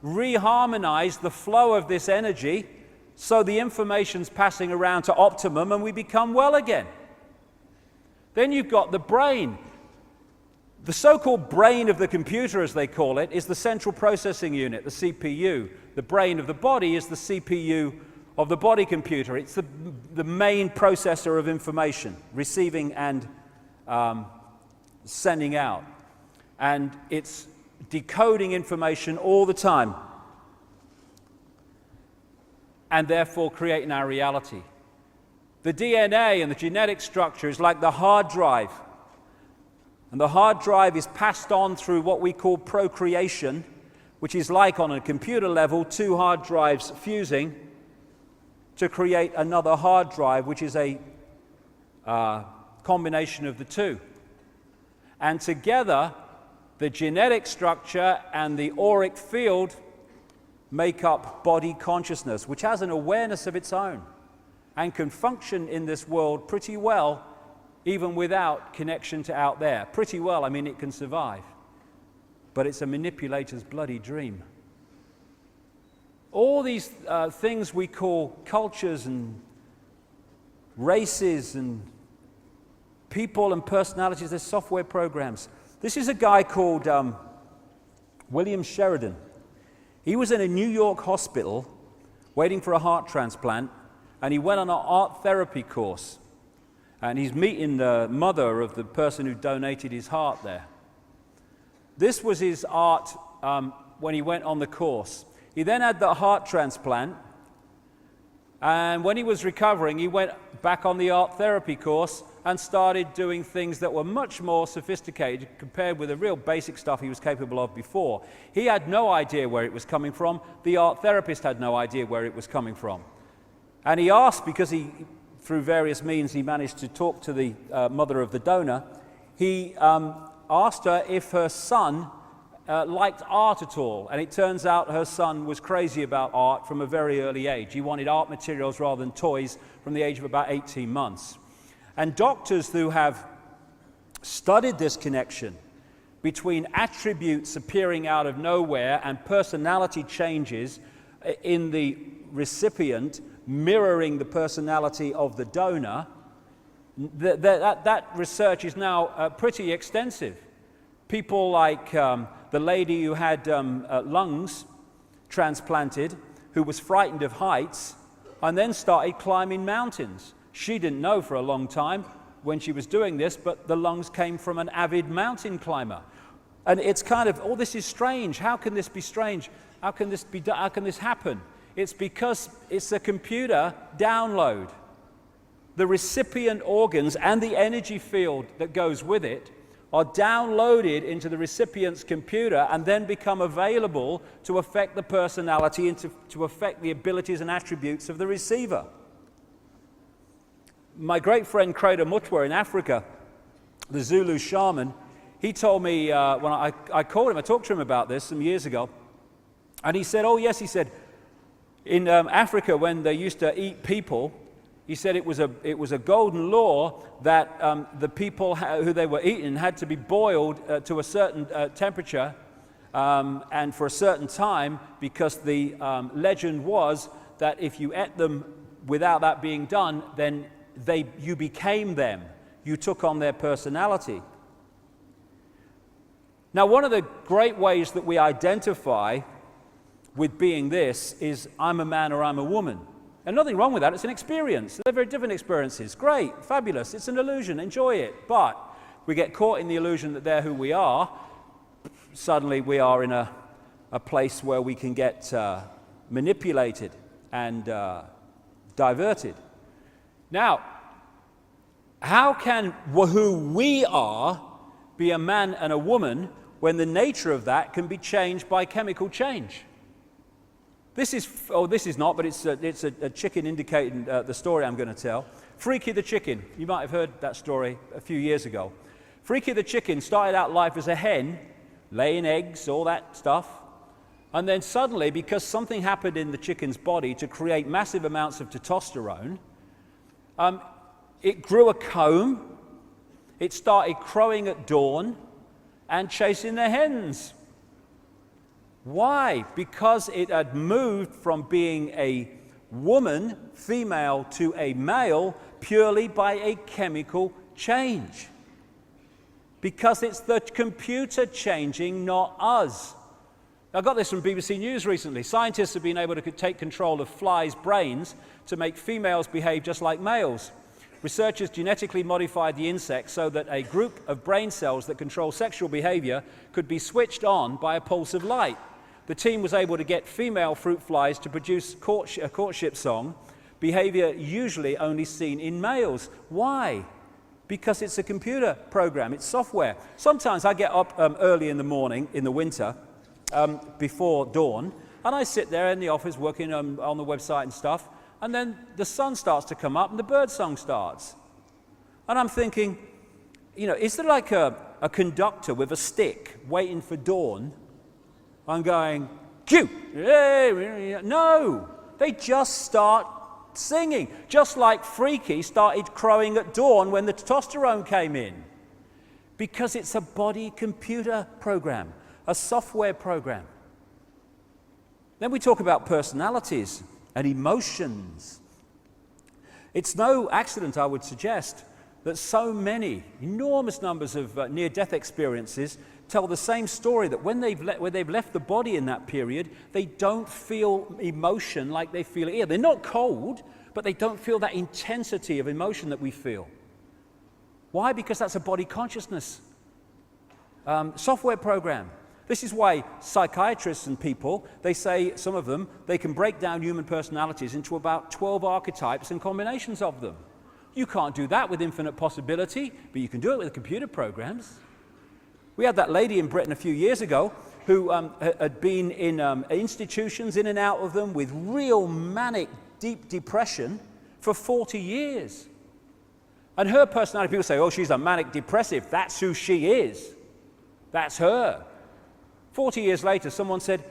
reharmonize the flow of this energy so the information's passing around to optimum and we become well again. Then you've got the brain. The so-called brain of the computer, as they call it, is the central processing unit, the CPU. The brain of the body is the CPU of the body computer. It's the main processor of information, receiving and sending out. And it's decoding information all the time, and therefore creating our reality. The DNA and the genetic structure is like the hard drive. And the hard drive is passed on through what we call procreation, which is like, on a computer level, two hard drives fusing to create another hard drive, which is a combination of the two. And together, the genetic structure and the auric field make up body consciousness, which has an awareness of its own and can function in this world pretty well, even without connection to out there. Pretty well, I mean, it can survive. But it's a manipulator's bloody dream. All these things we call cultures and races and people and personalities, they're software programs. This is a guy called William Sheridan. He was in a New York hospital waiting for a heart transplant, and he went on an art therapy course. And he's meeting the mother of the person who donated his heart there. This was his art when he went on the course. He then had the heart transplant, and when he was recovering, he went back on the art therapy course and started doing things that were much more sophisticated compared with the real basic stuff he was capable of before. He had no idea where it was coming from. The art therapist had no idea where it was coming from. And he asked, because through various means, he managed to talk to the mother of the donor. He asked her if her son liked art at all. And it turns out her son was crazy about art from a very early age. He wanted art materials rather than toys from the age of about 18 months. And doctors who have studied this connection between attributes appearing out of nowhere and personality changes in the recipient mirroring the personality of the donor, that research is now pretty extensive. People like the lady who had lungs transplanted, who was frightened of heights, and then started climbing mountains. She didn't know for a long time when she was doing this, but the lungs came from an avid mountain climber. And it's kind of, oh, this is strange. How can this be strange? How can this be? How can this happen? It's because it's a computer download. The recipient organs and the energy field that goes with it are downloaded into the recipient's computer and then become available to affect the personality and to affect the abilities and attributes of the receiver. My great friend Credo Mutwa in Africa, the Zulu shaman, he told me when I called him, I talked to him about this some years ago, and he said, oh yes, he said, in Africa, when they used to eat people, he said it was a golden law that the people who they were eating had to be boiled to a certain temperature and for a certain time, because the legend was that if you ate them without that being done, then you became them. You took on their personality. Now, one of the great ways that we identify with being this is I'm a man or I'm a woman. And nothing wrong with that, it's an experience. They're very different experiences. Great, fabulous, it's an illusion, enjoy it. But we get caught in the illusion that they're who we are. Suddenly we are in a place where we can get manipulated and diverted. Now, how can who we are be a man and a woman when the nature of that can be changed by chemical change? This is not, but it's a chicken indicating the story I'm going to tell. Freaky the chicken. You might have heard that story a few years ago. Freaky the chicken started out life as a hen, laying eggs, all that stuff. And then suddenly, because something happened in the chicken's body to create massive amounts of testosterone, it grew a comb, it started crowing at dawn and chasing the hens. Why? Because it had moved from being a woman, female, to a male purely by a chemical change. Because it's the computer changing, not us. I got this from BBC News recently. Scientists have been able to take control of flies' brains to make females behave just like males. Researchers genetically modified the insect so that a group of brain cells that control sexual behavior could be switched on by a pulse of light. The team was able to get female fruit flies to produce a courtship song, behavior usually only seen in males. Why? Because it's a computer program, it's software. Sometimes I get up early in the morning, in the winter, before dawn, and I sit there in the office working on the website and stuff, and then the sun starts to come up and the bird song starts. And I'm thinking, you know, is there like a conductor with a stick waiting for dawn? I'm going, cue! No! They just start singing, just like Freaky started crowing at dawn when the testosterone came in. Because it's a body computer program, a software program. Then we talk about personalities and emotions. It's no accident, I would suggest, that so many, enormous numbers of near-death experiences tell the same story, that when they've left the body in that period, they don't feel emotion like they feel it here. They're not cold, but they don't feel that intensity of emotion that we feel. Why? Because that's a body consciousness software program. This is why psychiatrists and people, they say, some of them, they can break down human personalities into about 12 archetypes and combinations of them. You can't do that with infinite possibility, but you can do it with computer programs. We had that lady in Britain a few years ago who had been in institutions, in and out of them, with real manic, deep depression for 40 years. And her personality, people say, oh, she's a manic depressive. That's who she is. That's her. 40 years later, someone said,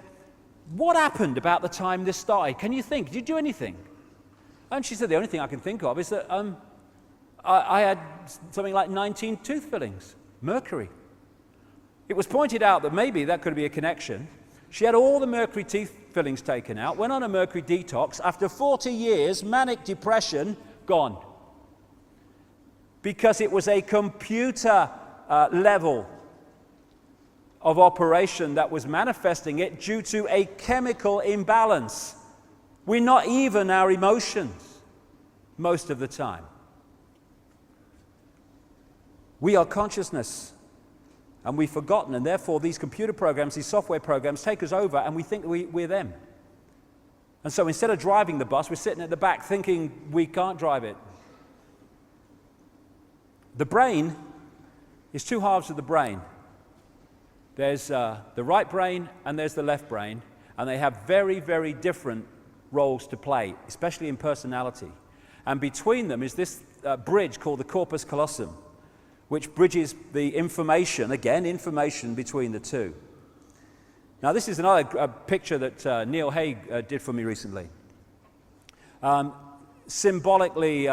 what happened about the time this started? Can you think? Did you do anything? And she said, the only thing I can think of is that I had something like 19 tooth fillings, mercury. It was pointed out that maybe that could be a connection. She had all the mercury teeth fillings taken out, went on a mercury detox. After 40 years, manic depression, gone. Because it was a computer level of operation that was manifesting it due to a chemical imbalance. We're not even our emotions most of the time. We are consciousness, and we've forgotten, and therefore these computer programs, these software programs take us over, and we think we're them. And so instead of driving the bus, we're sitting at the back thinking we can't drive it. The brain is two halves of the brain. There's the right brain and there's the left brain, and they have very, very different roles to play, especially in personality. And between them is this bridge called the corpus callosum, which bridges the information, again, information between the two. Now, this is another picture that Neil Haig did for me recently. Symbolically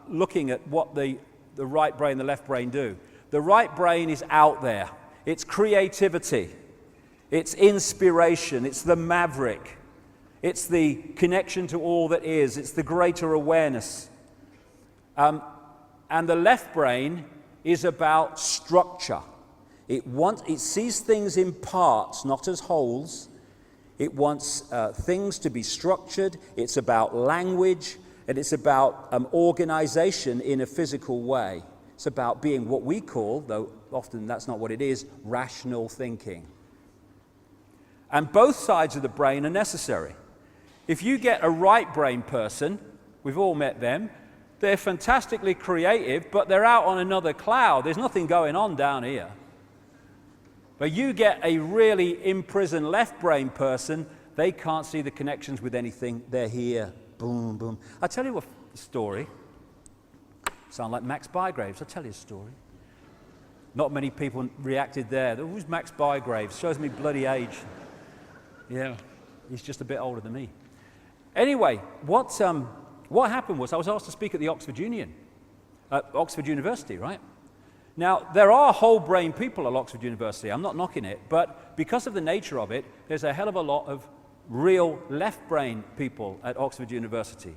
looking at what the right brain and the left brain do. The right brain is out there. It's creativity. It's inspiration. It's the maverick. It's the connection to all that is. It's the greater awareness. And the left brain is about structure. It sees things in parts, not as wholes. It wants things to be structured. It's about language, and it's about organization in a physical way. It's about being what we call, though often that's not what it is, rational thinking. And both sides of the brain are necessary. If you get a right brain person, we've all met them, they're fantastically creative, but they're out on another cloud. There's nothing going on down here. But you get a really imprisoned left brain person, they can't see the connections with anything. They're here. Boom, boom. I'll tell you a story. Sound like Max Bygraves. I'll tell you a story. Not many people reacted there. Who's Max Bygraves? Shows me bloody age. Yeah, he's just a bit older than me. Anyway, what happened was I was asked to speak at the Oxford University, right? Now, there are whole brain people at Oxford University. I'm not knocking it, but because of the nature of it, there's a hell of a lot of real left brain people at Oxford University.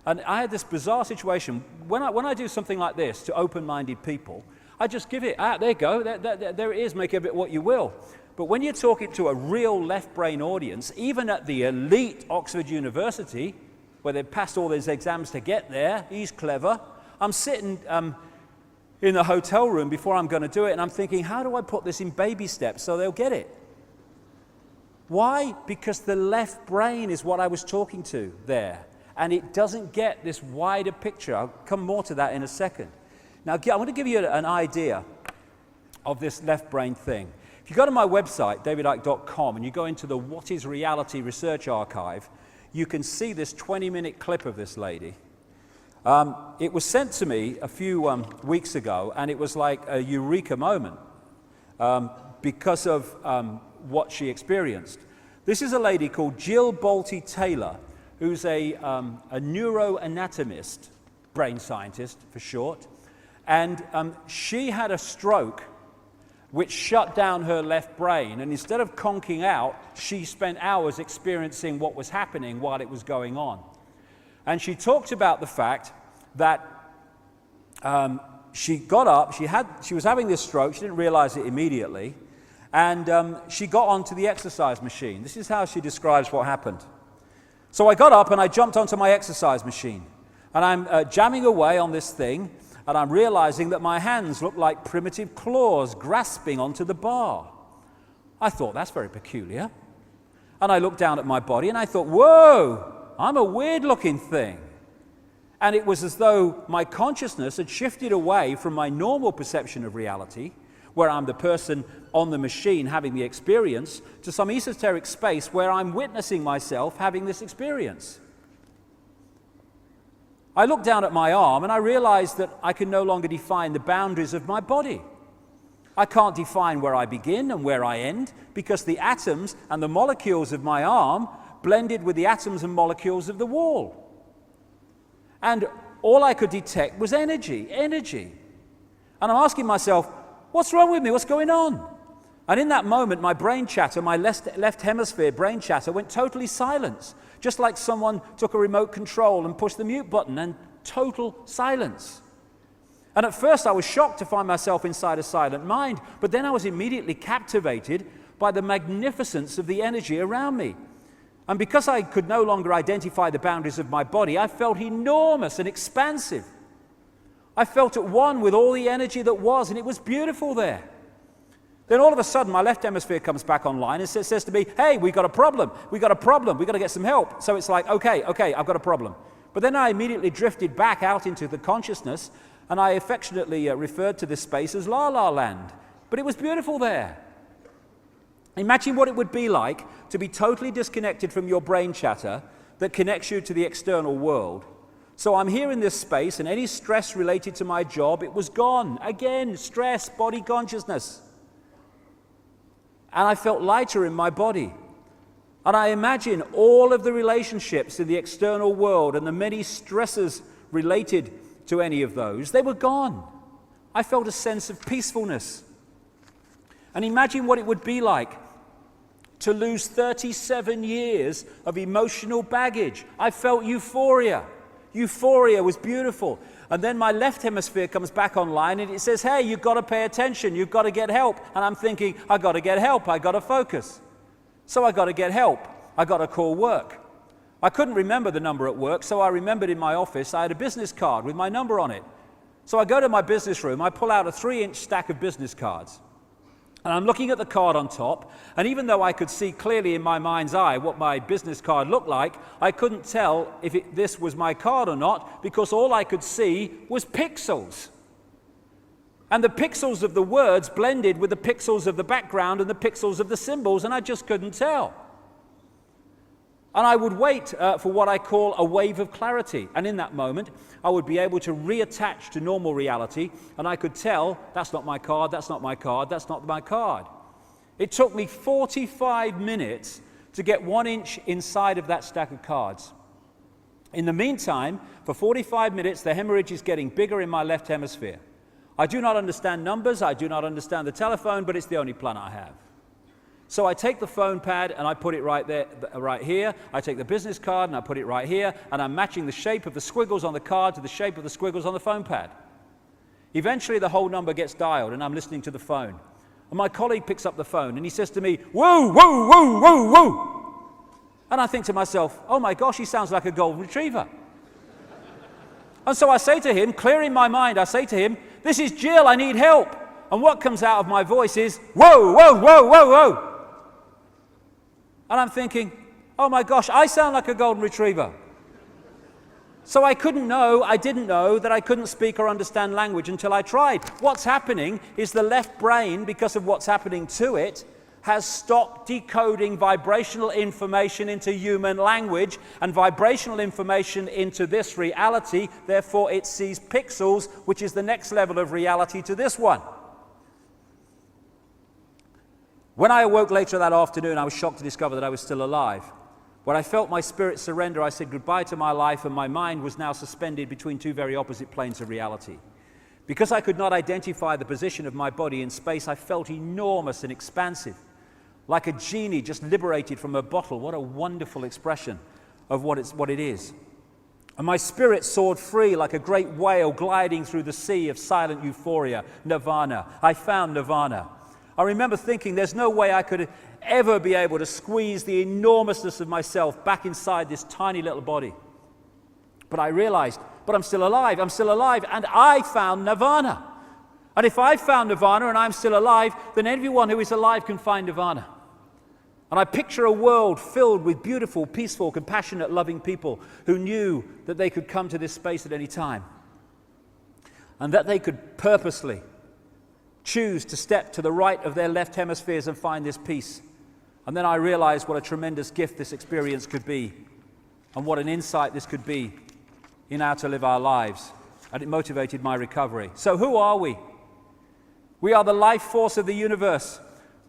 And I had this bizarre situation. When I do something like this to open-minded people, I just give it, there you go, there it is, make of it what you will. But when you're talking to a real left-brain audience, even at the elite Oxford University, where they've passed all these exams to get there, he's clever, I'm sitting in the hotel room before I'm going to do it, and I'm thinking, how do I put this in baby steps so they'll get it? Why? Because the left brain is what I was talking to there, and it doesn't get this wider picture. I'll come more to that in a second. Now, I want to give you an idea of this left brain thing. If you go to my website, davidicke.com, and you go into the What is Reality Research Archive, you can see this 20-minute clip of this lady. It was sent to me a few weeks ago, and it was like a eureka moment because of what she experienced. This is a lady called Jill Bolte Taylor, who's a neuroanatomist, brain scientist for short, and she had a stroke which shut down her left brain, and instead of conking out, she spent hours experiencing what was happening while it was going on. And she talked about the fact that she got up, she was having this stroke, she didn't realize it immediately, and she got onto the exercise machine. This is how she describes what happened. So I got up and I jumped onto my exercise machine, and I'm jamming away on this thing, and I'm realizing that my hands look like primitive claws grasping onto the bar. I thought, that's very peculiar. And I looked down at my body and I thought, whoa, I'm a weird looking thing. And it was as though my consciousness had shifted away from my normal perception of reality, where I'm the person on the machine having the experience, to some esoteric space where I'm witnessing myself having this experience. I looked down at my arm and I realized that I can no longer define the boundaries of my body. I can't define where I begin and where I end because the atoms and the molecules of my arm blended with the atoms and molecules of the wall. And all I could detect was energy. And I'm asking myself, what's wrong with me? What's going on? And in that moment, my brain chatter, my left hemisphere brain chatter went totally silent, just like someone took a remote control and pushed the mute button, and total silence. And at first I was shocked to find myself inside a silent mind, but then I was immediately captivated by the magnificence of the energy around me. And because I could no longer identify the boundaries of my body, I felt enormous and expansive. I felt at one with all the energy that was, and it was beautiful there. Then all of a sudden, my left hemisphere comes back online and says to me, hey, we've got a problem, we've got to get some help. So it's like, okay, I've got a problem. But then I immediately drifted back out into the consciousness, and I affectionately referred to this space as La La Land. But it was beautiful there. Imagine what it would be like to be totally disconnected from your brain chatter that connects you to the external world. So I'm here in this space, and any stress related to my job, it was gone. Again, stress, body consciousness. And I felt lighter in my body. And I imagine all of the relationships in the external world and the many stresses related to any of those, they were gone. I felt a sense of peacefulness. And imagine what it would be like to lose 37 years of emotional baggage. I felt euphoria. Euphoria was beautiful. And then my left hemisphere comes back online and it says, hey, you've got to pay attention, you've got to get help. And I'm thinking, I got to get help, I got to focus. So I got to get help, I got to call work. I couldn't remember the number at work, so I remembered in my office I had a business card with my number on it. So I go to my business room, I pull out a 3-inch stack of business cards. And I'm looking at the card on top, and even though I could see clearly in my mind's eye what my business card looked like, I couldn't tell if this was my card or not, because all I could see was pixels. And the pixels of the words blended with the pixels of the background and the pixels of the symbols, and I just couldn't tell. And I would wait for what I call a wave of clarity. And in that moment, I would be able to reattach to normal reality, and I could tell, that's not my card, that's not my card, that's not my card. It took me 45 minutes to get 1 inch inside of that stack of cards. In the meantime, for 45 minutes, the hemorrhage is getting bigger in my left hemisphere. I do not understand numbers, I do not understand the telephone, but it's the only plan I have. So I take the phone pad and I put it right there, right here. I take the business card and I put it right here, and I'm matching the shape of the squiggles on the card to the shape of the squiggles on the phone pad. Eventually the whole number gets dialed and I'm listening to the phone. And my colleague picks up the phone and he says to me, "Woo, woo, woo, woo, woo." And I think to myself, oh my gosh, he sounds like a golden retriever. And so I say to him, clearing my mind, I say to him, "This is Jill, I need help." And what comes out of my voice is, "Whoa, whoa, whoa, whoa, whoa." And I'm thinking, oh my gosh, I sound like a golden retriever. So I didn't know that I couldn't speak or understand language until I tried. What's happening is the left brain, because of what's happening to it, has stopped decoding vibrational information into human language and vibrational information into this reality. Therefore, it sees pixels, which is the next level of reality to this one. When I awoke later that afternoon, I was shocked to discover that I was still alive. When I felt my spirit surrender, I said goodbye to my life, and my mind was now suspended between two very opposite planes of reality. Because I could not identify the position of my body in space, I felt enormous and expansive, like a genie just liberated from a bottle. What a wonderful expression of what it is. And my spirit soared free like a great whale gliding through the sea of silent euphoria, nirvana. I found nirvana. I remember thinking there's no way I could ever be able to squeeze the enormousness of myself back inside this tiny little body. But I realized, but I'm still alive, and I found nirvana. And if I found nirvana and I'm still alive, then everyone who is alive can find nirvana. And I picture a world filled with beautiful, peaceful, compassionate, loving people who knew that they could come to this space at any time, and that they could purposely choose to step to the right of their left hemispheres and find this peace. And then I realized what a tremendous gift this experience could be, and what an insight this could be in how to live our lives. And it motivated my recovery. So who are we? We are the life force of the universe,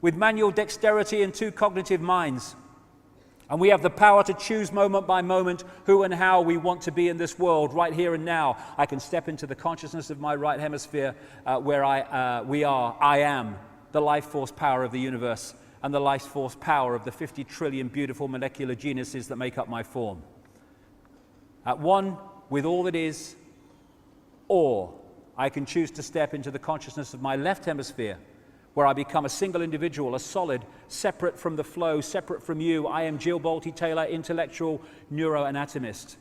with manual dexterity and two cognitive minds. And we have the power to choose moment by moment who and how we want to be in this world, right here and now. I can step into the consciousness of my right hemisphere where I am the life force power of the universe and the life force power of the 50 trillion beautiful molecular genuses that make up my form. At one with all that is, or I can choose to step into the consciousness of my left hemisphere, where I become a single individual, a solid, separate from the flow, separate from you. I am Jill Bolte-Taylor, intellectual neuroanatomist.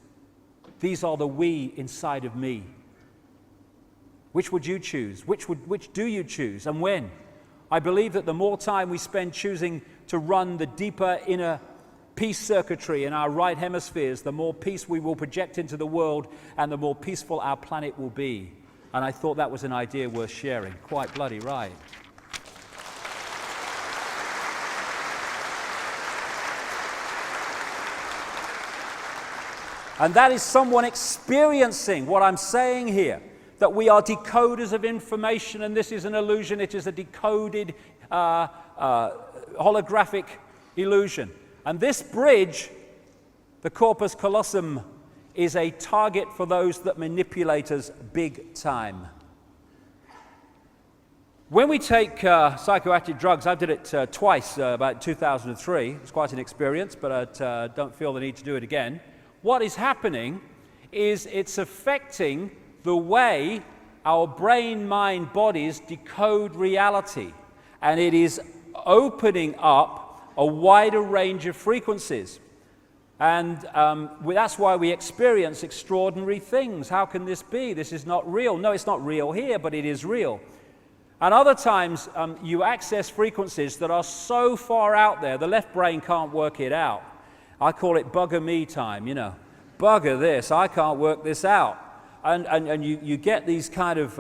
These are the we inside of me. Which would you choose? Which do you choose, and when? I believe that the more time we spend choosing to run the deeper inner peace circuitry in our right hemispheres, the more peace we will project into the world, and the more peaceful our planet will be. And I thought that was an idea worth sharing. Quite bloody right. And that is someone experiencing what I'm saying here, that we are decoders of information, and this is an illusion. It is a decoded holographic illusion. And this bridge, the corpus callosum, is a target for those that manipulate us big time. When we take psychoactive drugs, I did it twice, about 2003. It was quite an experience, but I don't feel the need to do it again. What is happening is it's affecting the way our brain, mind, bodies decode reality. And it is opening up a wider range of frequencies. And that's why we experience extraordinary things. How can this be? This is not real. No, it's not real here, but it is real. And other times you access frequencies that are so far out there, the left brain can't work it out. I call it bugger me time, you know. Bugger this, I can't work this out. And you get these kind of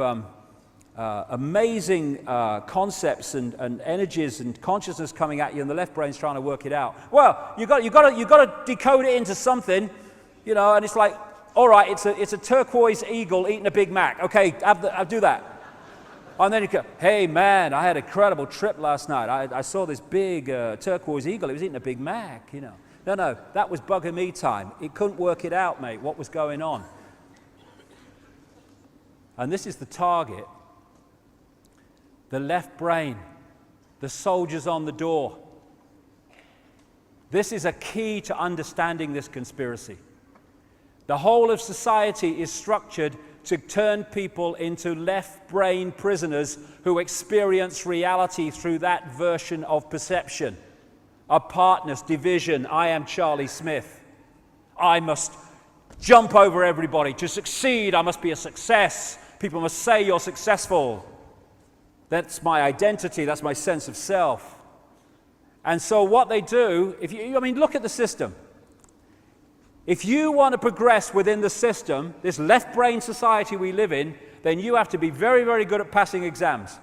amazing concepts and energies and consciousness coming at you, and the left brain's trying to work it out. Well, you got to decode it into something, you know. And it's like, all right, it's a turquoise eagle eating a Big Mac. Okay, I'll do that. And then you go, hey man, I had an incredible trip last night. I saw this big turquoise eagle. It was eating a Big Mac, you know. No, that was bugger me time. It couldn't work it out, mate, what was going on. And this is the target. The left brain, the soldiers on the door, This is a key to understanding this conspiracy. The whole of society is structured to turn people into left-brain prisoners who experience reality through that version of perception. Apartness, division, I am Charlie Smith. I must jump over everybody. To succeed, I must be a success. People must say you're successful. That's my identity, that's my sense of self. And so what they do, look at the system. If you want to progress within the system, this left-brain society we live in, then you have to be very, very good at passing exams.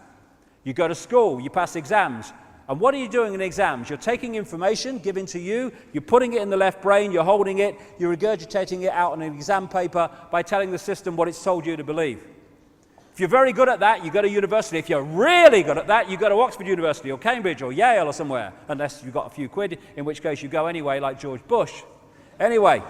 You go to school, you pass exams. And what are you doing in exams? You're taking information given to you, you're putting it in the left brain, you're holding it, you're regurgitating it out on an exam paper by telling the system what it's told you to believe. If you're very good at that, you go to university. If you're really good at that, you go to Oxford University or Cambridge or Yale or somewhere, unless you've got a few quid, in which case you go anyway, like George Bush. Anyway.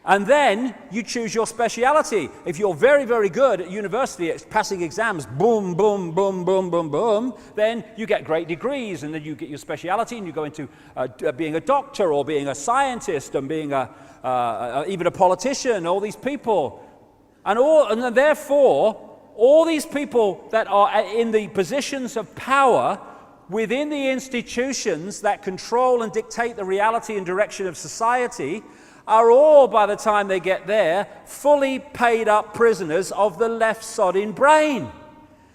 And then you choose your speciality. If you're very, very good at university at passing exams, boom, boom, boom, boom, boom, boom, then you get great degrees, and then you get your speciality, and you go into being a doctor or being a scientist and being even a politician, all these people. And therefore, all these people that are in the positions of power within the institutions that control and dictate the reality and direction of society are all, by the time they get there, fully paid up prisoners of the left-sodding brain.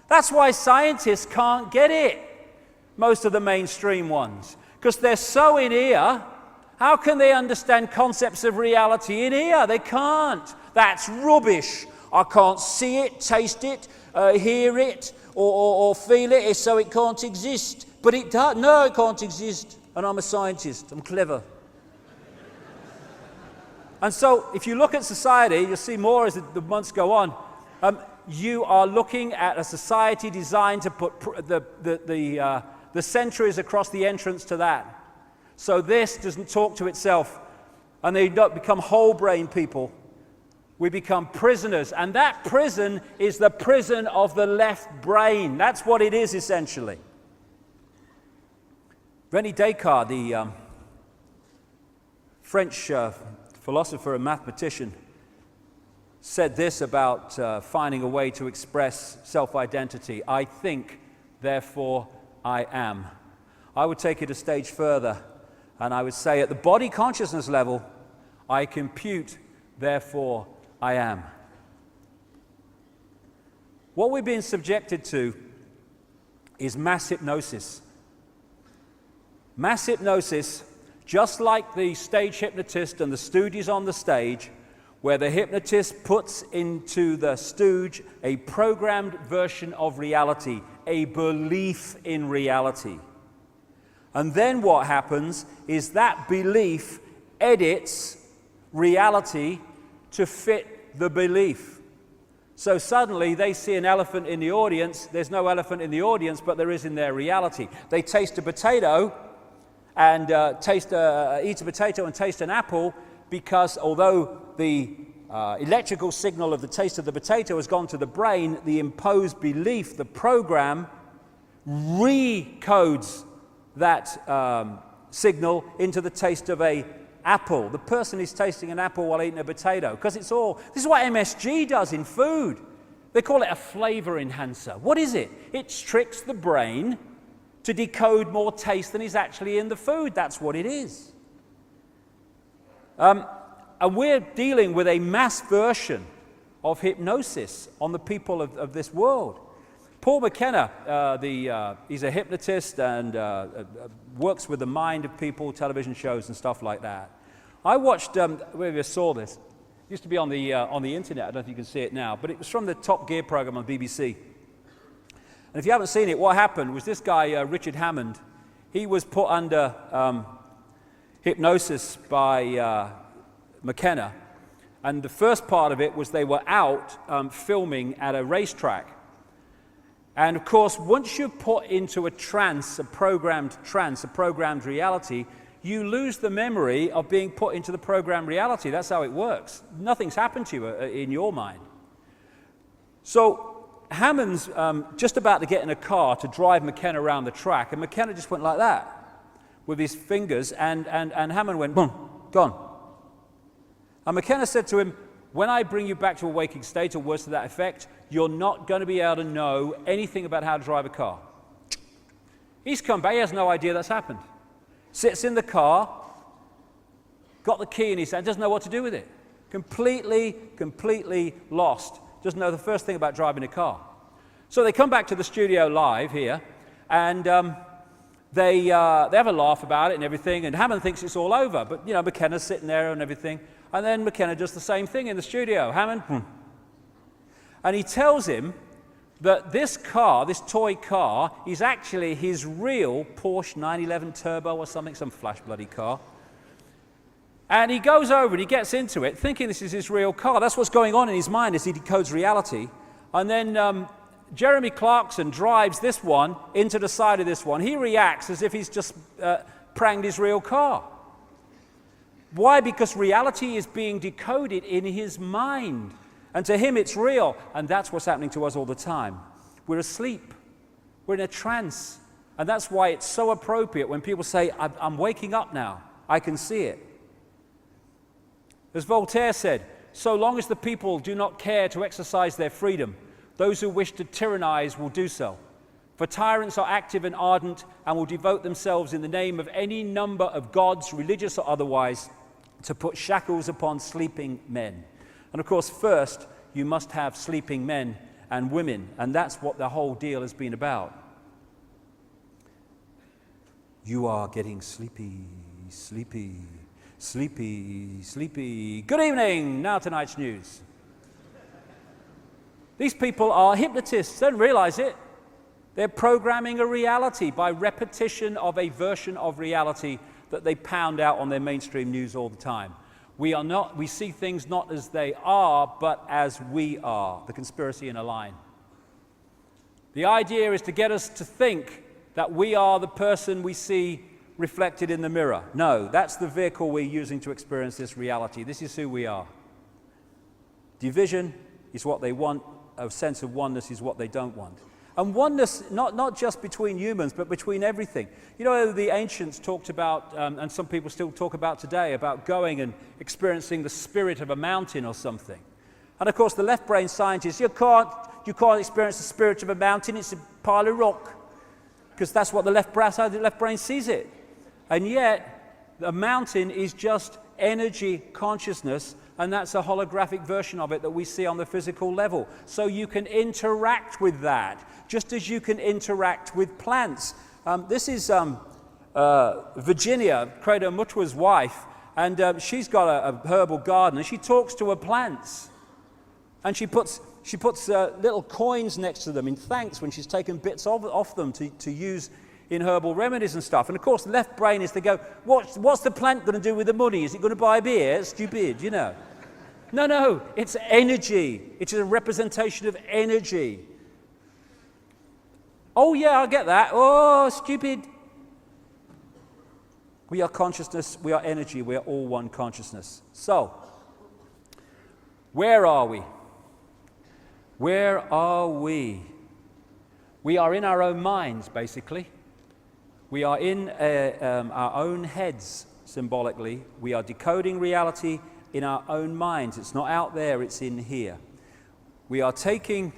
That's why scientists can't get it, most of the mainstream ones, because they're so in ear. How can they understand concepts of reality in ear? They can't. That's rubbish. I can't see it, taste it, hear it, or feel it, so it can't exist. But it does. No, it can't exist. And I'm a scientist. I'm clever. And so, if you look at society, you'll see more as the months go on. You are looking at a society designed to put the centuries across the entrance to that. So this doesn't talk to itself, and they don't become whole-brain people. We become prisoners, and that prison is the prison of the left brain. That's what it is, essentially. René Descartes, the French philosopher and mathematician, said this about finding a way to express self-identity. I think, therefore I am. I would take it a stage further, and I would say at the body consciousness level, I compute, therefore I am. What we're being subjected to is mass hypnosis. Mass hypnosis, just like the stage hypnotist and the stooges on the stage, where the hypnotist puts into the stooge a programmed version of reality, a belief in reality. And then what happens is that belief edits reality to fit the belief. So suddenly they see an elephant in the audience. There's no elephant in the audience, but there is in their reality. They taste a potato and eat a potato and taste an apple, because although the electrical signal of the taste of the potato has gone to the brain, the imposed belief, the program, recodes that signal into the taste of an apple. The person is tasting an apple while eating a potato, because this is what MSG does in food. They call it a flavor enhancer. What is it? It tricks the brain to decode more taste than is actually in the food. That's what it is. And we're dealing with a mass version of hypnosis on the people of this world. Paul McKenna, he's a hypnotist and works with the mind of people, television shows and stuff like that. I watched, where you saw this, it used to be on the internet, I don't know if you can see it now, but it was from the Top Gear program on BBC. And if you haven't seen it, what happened was this guy, Richard Hammond, he was put under hypnosis by McKenna. And the first part of it was they were out filming at a racetrack. And of course, once you're put into a trance, a programmed reality, you lose the memory of being put into the programmed reality. That's how it works. Nothing's happened to you in your mind. So Hammond's just about to get in a car to drive McKenna around the track, and McKenna just went like that. with his fingers, and Hammond went, boom, gone. And McKenna said to him, when I bring you back to a waking state, or words to that effect, you're not going to be able to know anything about how to drive a car. He's come back, he has no idea that's happened. Sits in the car, got the key in his hand, doesn't know what to do with it. Completely lost. Doesn't know the first thing about driving a car. So they come back to the studio live here, and they have a laugh about it and everything, and Hammond thinks it's all over, but McKenna's sitting there and everything, and then McKenna does the same thing in the studio. Hammond, and he tells him that this car, this toy car, is actually his real Porsche 911 Turbo or something, some flash bloody car. And he goes over and he gets into it, thinking this is his real car. That's what's going on in his mind as he decodes reality. And then Jeremy Clarkson drives this one into the side of this one. He reacts as if he's just pranged his real car. Why? Because reality is being decoded in his mind. And to him it's real. And that's what's happening to us all the time. We're asleep. We're in a trance. And that's why it's so appropriate when people say, I'm waking up now. I can see it. As Voltaire said, so long as the people do not care to exercise their freedom, those who wish to tyrannize will do so. For tyrants are active and ardent and will devote themselves in the name of any number of gods, religious or otherwise, to put shackles upon sleeping men. And of course, first, you must have sleeping men and women, and that's what the whole deal has been about. You are getting sleepy, sleepy. Sleepy, sleepy. Good evening. Now tonight's news. These people are hypnotists. They don't realize it. They're programming a reality by repetition of a version of reality that they pound out on their mainstream news all the time. We see things not as they are, but as we are. The conspiracy in a line. The idea is to get us to think that we are the person we see reflected in the mirror. No, that's the vehicle we're using to experience this reality. This is who we are. Division is what they want. A sense of oneness is what they don't want. And oneness, not just between humans, but between everything. The ancients talked about, and some people still talk about today, about going and experiencing the spirit of a mountain or something. And of course, the left-brain scientists, you can't experience the spirit of a mountain, it's a pile of rock. Because that's what the left brain sees it. And yet, a mountain is just energy consciousness, and that's a holographic version of it that we see on the physical level. So you can interact with that, just as you can interact with plants. This is Virginia, Credo Mutwa's wife, and she's got a herbal garden, and she talks to her plants. And she puts little coins next to them in thanks when she's taken bits off them to use in herbal remedies and stuff. And of course, the left brain is to go, what's the plant going to do with the money? Is it going to buy beer? It's stupid, No, it's energy. It's a representation of energy. Oh yeah, I get that. Oh, stupid. We are consciousness, we are energy, we are all one consciousness. So, where are we? Where are we? We are in our own minds, basically. We are in our own heads, symbolically. We are decoding reality in our own minds. It's not out there, it's in here. We are taking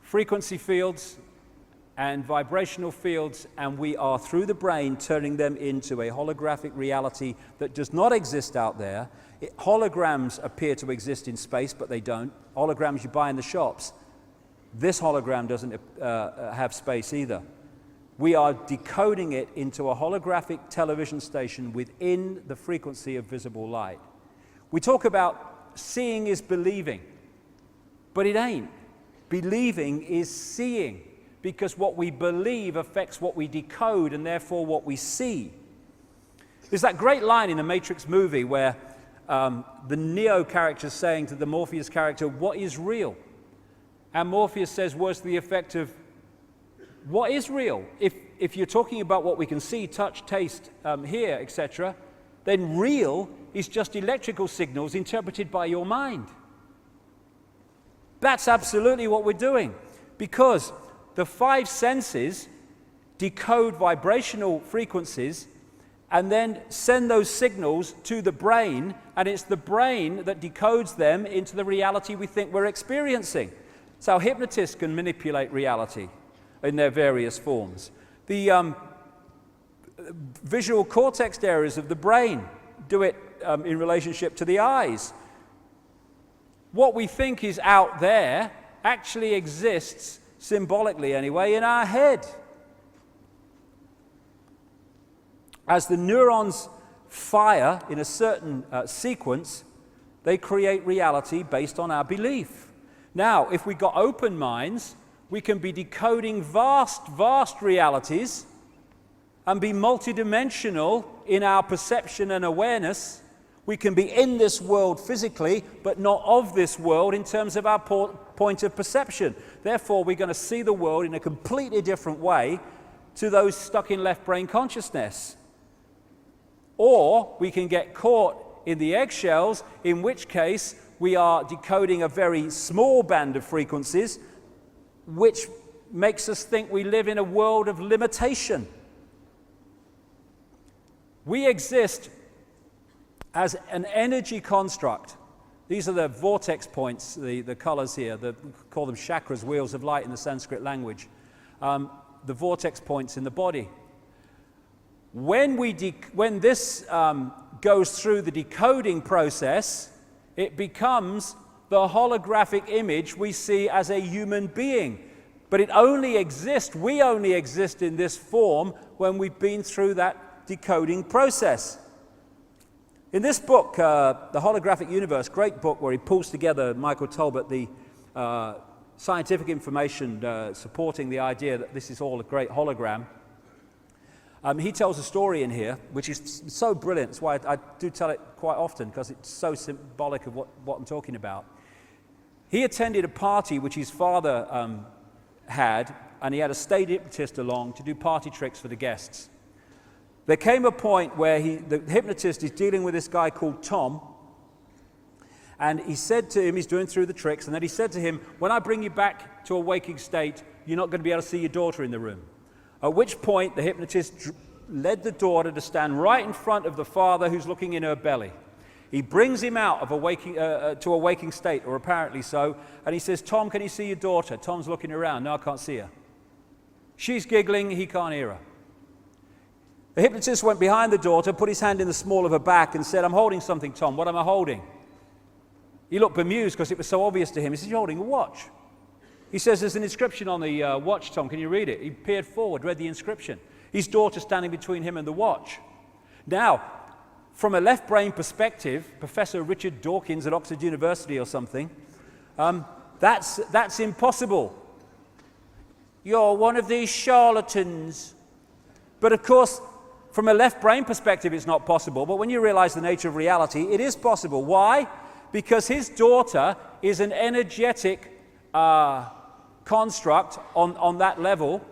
frequency fields and vibrational fields, and we are, through the brain, turning them into a holographic reality that does not exist out there. Holograms appear to exist in space, but they don't. Holograms you buy in the shops. This hologram doesn't have space either. We are decoding it into a holographic television station within the frequency of visible light. We talk about seeing is believing, but it ain't. Believing is seeing, because what we believe affects what we decode and therefore what we see. There's that great line in the Matrix movie where the Neo character is saying to the Morpheus character, what is real? And Morpheus says words to the effect of, what is real? If you're talking about what we can see, touch, taste, hear, etc., then real is just electrical signals interpreted by your mind. That's absolutely what we're doing, because the five senses decode vibrational frequencies, and then send those signals to the brain, and it's the brain that decodes them into the reality we think we're experiencing. So hypnotists can manipulate reality in their various forms. The visual cortex areas of the brain do it in relationship to the eyes. What we think is out there actually exists, symbolically anyway, in our head. As the neurons fire in a certain sequence, they create reality based on our belief. Now, if we've got open minds, we can be decoding vast realities and be multidimensional in our perception and awareness. We can be in this world physically, but not of this world in terms of our point of perception. Therefore, we're going to see the world in a completely different way to those stuck in left brain consciousness. Or we can get caught in the eggshells, in which case we are decoding a very small band of frequencies, which makes us think we live in a world of limitation. We exist as an energy construct. These are the vortex points, the colors here, we call them chakras, wheels of light in the Sanskrit language. The vortex points in the body. When this goes through the decoding process, it becomes the holographic image we see as a human being. But it only exists, we only exist in this form when we've been through that decoding process. In this book, The Holographic Universe, great book where he pulls together, Michael Talbot, the scientific information supporting the idea that this is all a great hologram. He tells a story in here, which is so brilliant. That's why I do tell it quite often, because it's so symbolic of what I'm talking about. He attended a party which his father had, and he had a state hypnotist along to do party tricks for the guests. There came a point where the hypnotist is dealing with this guy called Tom, and he said to him, he's doing through the tricks, and then he said to him, when I bring you back to a waking state, you're not going to be able to see your daughter in the room. At which point, the hypnotist led the daughter to stand right in front of the father who's looking in her belly. He brings him out of to a waking state, or apparently so, and he says, Tom, can you see your daughter? Tom's looking around. No, I can't see her. She's giggling. He can't hear her. The hypnotist went behind the daughter, put his hand in the small of her back and said, I'm holding something, Tom. What am I holding? He looked bemused because it was so obvious to him. He said, you're holding a watch. He says, there's an inscription on the watch, Tom. Can you read it? He peered forward, read the inscription. His daughter standing between him and the watch. Now, from a left brain perspective, Professor Richard Dawkins at Oxford University or something, that's impossible. You're one of these charlatans. But of course, from a left brain perspective, it's not possible. But when you realize the nature of reality, it is possible. Why? Because his daughter is an energetic construct on that level,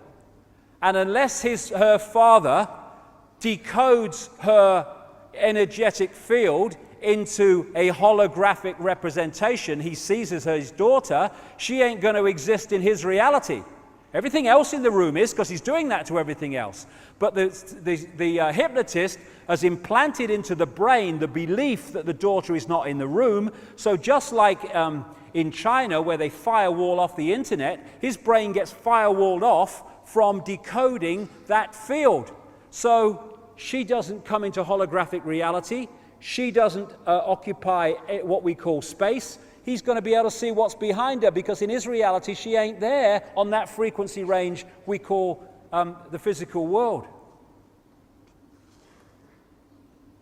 and unless her father decodes her energetic field into a holographic representation he sees as his daughter, she ain't going to exist in his reality. Everything else in the room is, because he's doing that to everything else. But the hypnotist has implanted into the brain the belief that the daughter is not in the room. So just like in China, where they firewall off the internet, his brain gets firewalled off from decoding that field. So she doesn't come into holographic reality. She doesn't occupy what we call space. He's going to be able to see what's behind her, because in his reality, she ain't there on that frequency range we call the physical world.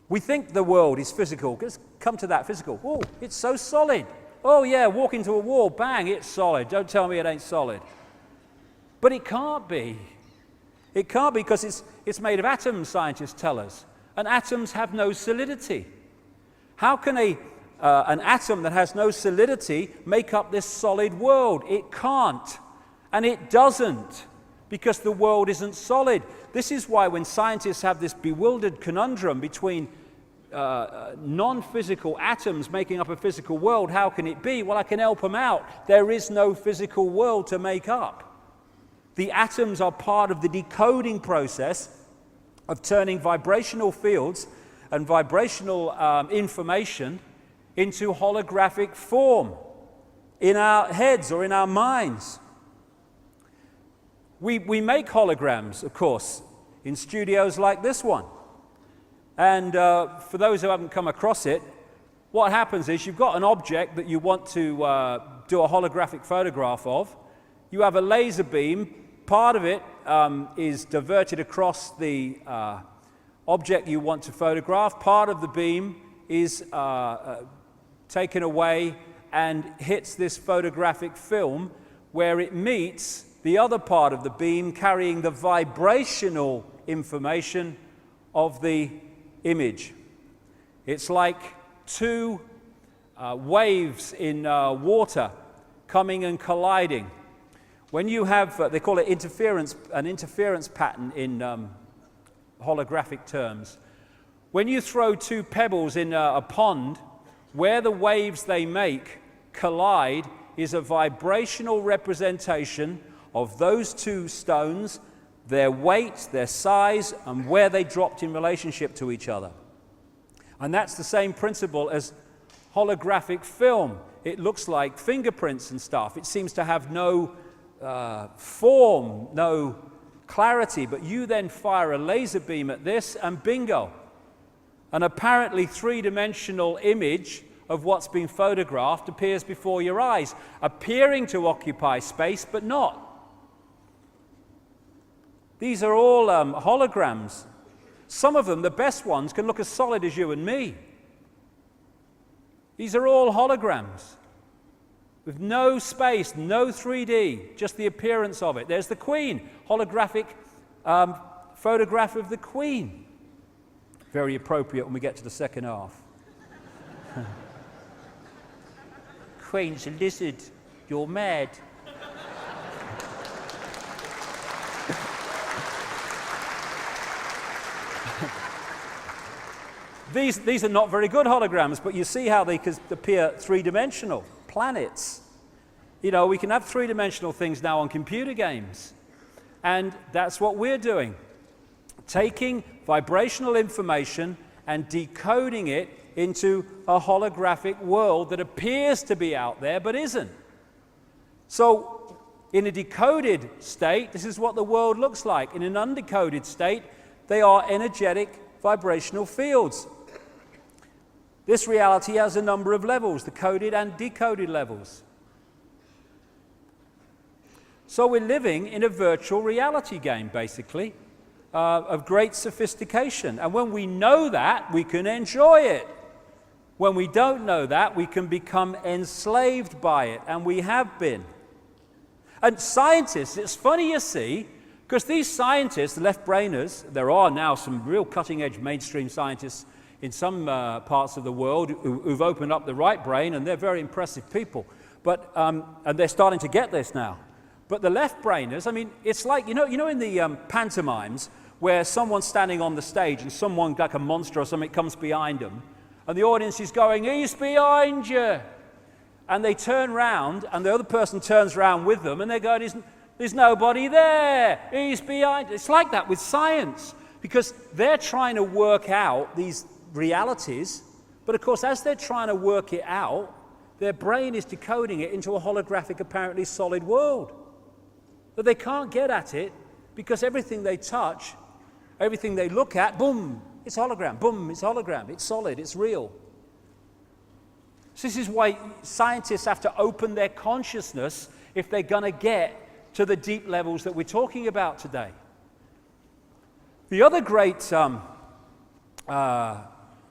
We think the world is physical. Let's come to that physical. Oh, it's so solid. Oh yeah, walk into a wall, bang, it's solid. Don't tell me it ain't solid. But it can't be. It can't be, because it's made of atoms, scientists tell us. And atoms have no solidity. How can an atom that has no solidity make up this solid world? It can't. And it doesn't, because the world isn't solid. This is why when scientists have this bewildered conundrum between non-physical atoms making up a physical world, how can it be? Well, I can help them out. There is no physical world to make up. The atoms are part of the decoding process of turning vibrational fields and vibrational information into holographic form in our heads or in our minds. We make holograms, of course, in studios like this one. And for those who haven't come across it, what happens is you've got an object that you want to do a holographic photograph of. You have a laser beam. Part of it is diverted across the object you want to photograph. Part of the beam is taken away and hits this photographic film, where it meets the other part of the beam carrying the vibrational information of the image. It's like two waves in water coming and colliding. When you have, they call it an interference pattern in holographic terms. When you throw two pebbles in a pond, where the waves they make collide is a vibrational representation of those two stones, their weight, their size, and where they dropped in relationship to each other. And that's the same principle as holographic film. It looks like fingerprints and stuff. It seems to have no form, no clarity, but you then fire a laser beam at this and bingo. An apparently three-dimensional image of what's been photographed appears before your eyes, appearing to occupy space, but not. These are all holograms. Some of them, the best ones, can look as solid as you and me. These are all holograms with no space, no 3D, just the appearance of it. There's the Queen, holographic photograph of the Queen. Very appropriate when we get to the second half. Queen's a lizard. You're mad. These are not very good holograms, but you see how they could appear three-dimensional. Planets. You know, we can have three-dimensional things now on computer games. And that's what we're doing. Taking vibrational information and decoding it into a holographic world that appears to be out there, but isn't. So, in a decoded state, this is what the world looks like. In an undecoded state, they are energetic vibrational fields. This reality has a number of levels, the coded and decoded levels. So we're living in a virtual reality game, basically, of great sophistication. And when we know that, we can enjoy it. When we don't know that, we can become enslaved by it, and we have been. And scientists, it's funny you see, because these scientists, the left-brainers, there are now some real cutting-edge mainstream scientists in some parts of the world who've opened up the right brain, and they're very impressive people. But and they're starting to get this now. But the left-brainers, I mean, it's like, you know in the pantomimes where someone's standing on the stage and someone, like a monster or something, comes behind them, and the audience is going, "He's behind you." And they turn round, and the other person turns around with them, and they're going, "There's nobody there. He's behind." It's like that with science, because they're trying to work out these realities, but of course, as they're trying to work it out, their brain is decoding it into a holographic, apparently solid world. But they can't get at it because everything they touch, everything they look at, boom, it's hologram, boom, it's hologram, it's solid, it's real. So this is why scientists have to open their consciousness if they're going to get to the deep levels that we're talking about today. The other great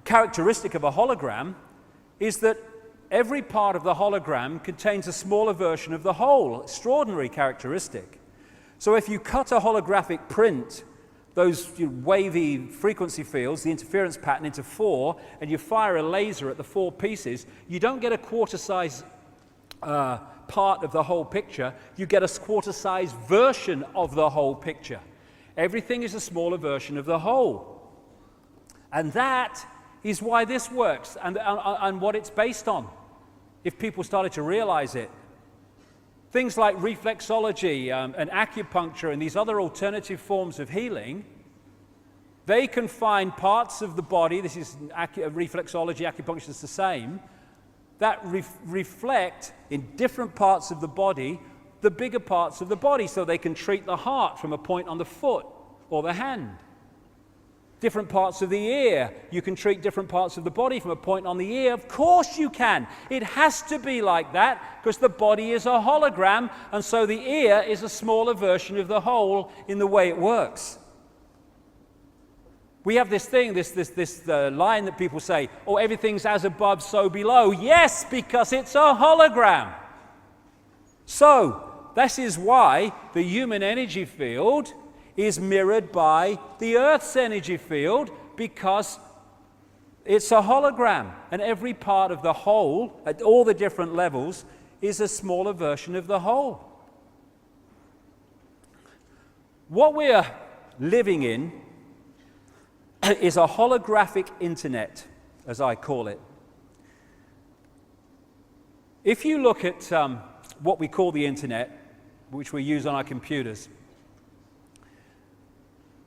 characteristic of a hologram is that every part of the hologram contains a smaller version of the whole. Extraordinary characteristic. So if you cut a holographic print, those wavy frequency fields, the interference pattern, into four, and you fire a laser at the four pieces, you don't get a quarter-size part of the whole picture. You get a quarter-size version of the whole picture. Everything is a smaller version of the whole. And that is why this works and what it's based on, if people started to realize it. things like reflexology and acupuncture and these other alternative forms of healing, they can find parts of the body, this is reflexology, acupuncture is the same, that reflect in different parts of the body, the bigger parts of the body, so they can treat the heart from a point on the foot or the hand. Different parts of the ear, you can treat different parts of the body from a point on the ear. Of course you can. It has to be like that because the body is a hologram, and so the ear is a smaller version of the whole in the way it works. We have this thing, this line that people say, oh, everything's as above, so below. Yes, because it's a hologram. So, this is why the human energy field is mirrored by the Earth's energy field, because it's a hologram. And every part of the whole, at all the different levels, is a smaller version of the whole. What we're living in is a holographic internet, as I call it. If you look at what we call the internet, which we use on our computers,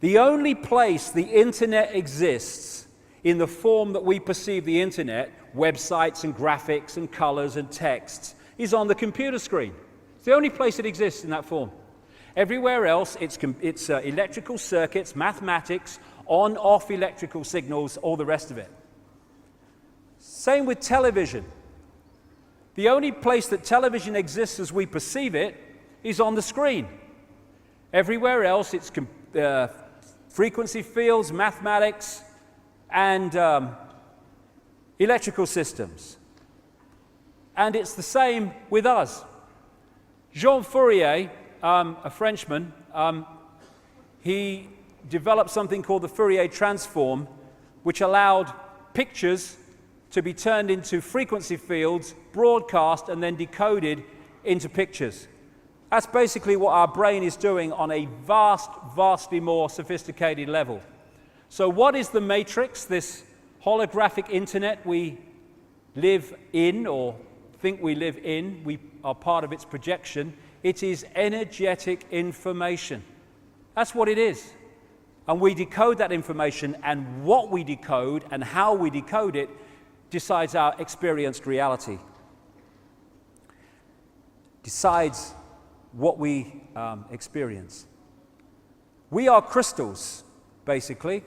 the only place the internet exists in the form that we perceive the internet, websites and graphics and colors and texts, is on the computer screen. It's the only place it exists in that form. Everywhere else, it's electrical circuits, mathematics, on-off electrical signals, all the rest of it. Same with television. The only place that television exists as we perceive it is on the screen. Everywhere else, it's frequency fields, mathematics, and electrical systems. And it's the same with us. Jean Fourier, a Frenchman, he developed something called the Fourier transform, which allowed pictures to be turned into frequency fields, broadcast, and then decoded into pictures. That's basically what our brain is doing on a vastly more sophisticated level. So what is the matrix, this holographic internet we live in or think we live in? We are part of its projection. It is energetic information. That's what it is. And we decode that information, and what we decode and how we decode it decides our experienced reality. Decides what we experience. We are crystals, basically.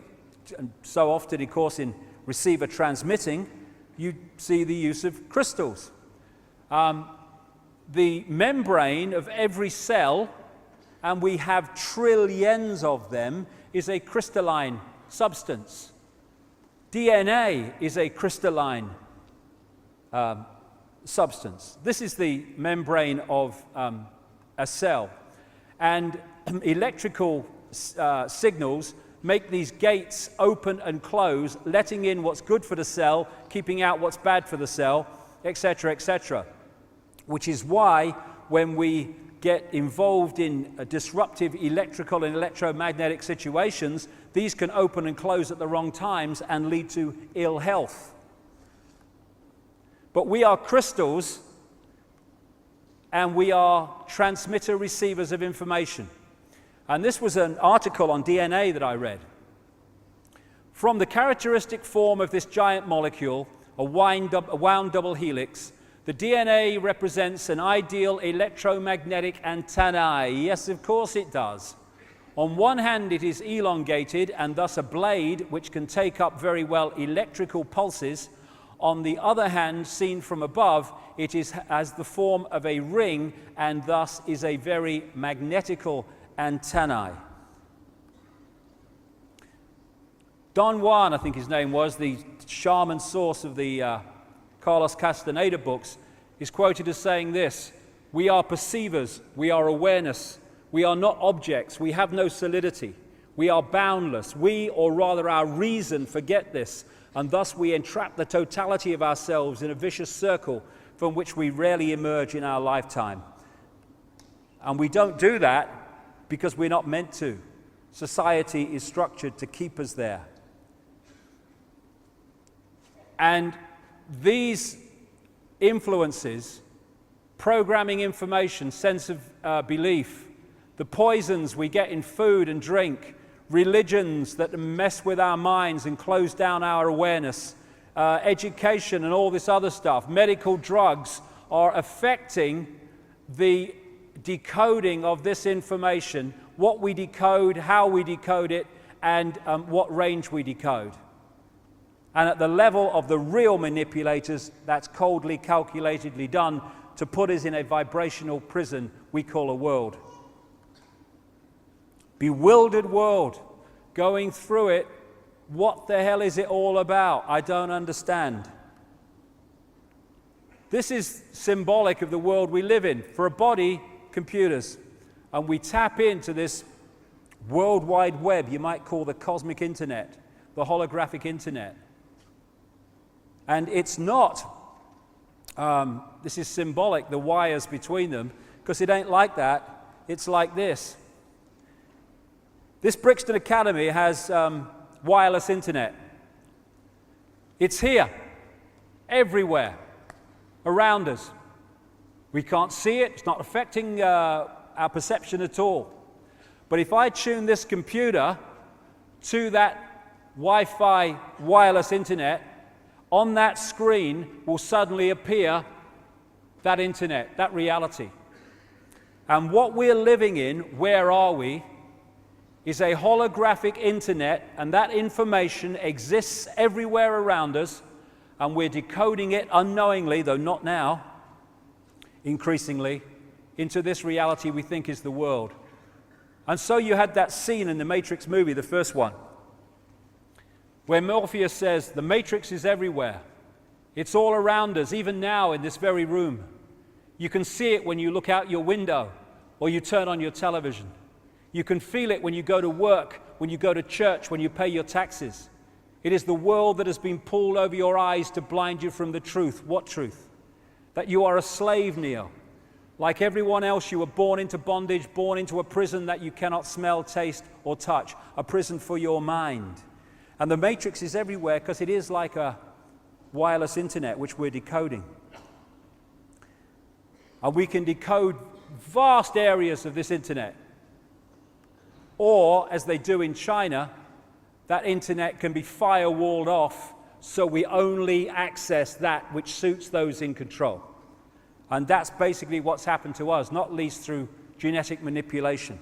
And so often, of course, in receiver transmitting, you see the use of crystals. The membrane of every cell, and we have trillions of them, is a crystalline substance. DNA is a crystalline substance. This is the membrane of a cell. And electrical signals make these gates open and close, letting in what's good for the cell, keeping out what's bad for the cell, etc., etc. Which is why when we get involved in disruptive electrical and electromagnetic situations, these can open and close at the wrong times and lead to ill health. But we are crystals, and we are transmitter receivers of information. And this was an article on DNA that I read. From the characteristic form of this giant molecule, a wound double helix, the DNA represents an ideal electromagnetic antennae. Yes, of course it does. On one hand, it is elongated and thus a blade which can take up very well electrical pulses. On the other hand, seen from above, it has the form of a ring and thus is a very magnetical antennae. Don Juan, I think his name was, the shaman source of the Carlos Castaneda books, is quoted as saying this: "We are perceivers, we are awareness, we are not objects, we have no solidity, we are boundless, we, or rather our reason, forget this, and thus we entrap the totality of ourselves in a vicious circle from which we rarely emerge in our lifetime." And we don't do that because we're not meant to. Society is structured to keep us there. And these influences programming information, sense of belief, the poisons we get in food and drink, religions that mess with our minds and close down our awareness, education and all this other stuff, medical drugs are affecting the decoding of this information, what we decode, how we decode it, and what range we decode. And at the level of the real manipulators, that's coldly, calculatedly done to put us in a vibrational prison we call a world. Bewildered world, going through it. What the hell is it all about? I don't understand. This is symbolic of the world we live in. For a body, computers. And we tap into this World Wide Web, you might call the cosmic internet, the holographic internet. And it's not, this is symbolic, the wires between them, because it ain't like that. It's like this. This Brixton Academy has wireless internet. It's here, everywhere, around us. We can't see it, it's not affecting our perception at all. But if I tune this computer to that Wi-Fi wireless internet, on that screen will suddenly appear that internet, that reality. And what we're living in, where are we, is a holographic internet, and that information exists everywhere around us, and we're decoding it unknowingly, though not now, increasingly, into this reality we think is the world. And so you had that scene in the Matrix movie, the first one, where Morpheus says, the Matrix is everywhere. It's all around us, even now in this very room. You can see it when you look out your window or you turn on your television. You can feel it when you go to work, when you go to church, when you pay your taxes. It is the world that has been pulled over your eyes to blind you from the truth. What truth? That you are a slave, Neo. Like everyone else, you were born into bondage, born into a prison that you cannot smell, taste, or touch. A prison for your mind. And the Matrix is everywhere because it is like a wireless internet which we're decoding. And we can decode vast areas of this internet. Or, as they do in China, that internet can be firewalled off so we only access that which suits those in control. And that's basically what's happened to us, not least through genetic manipulation.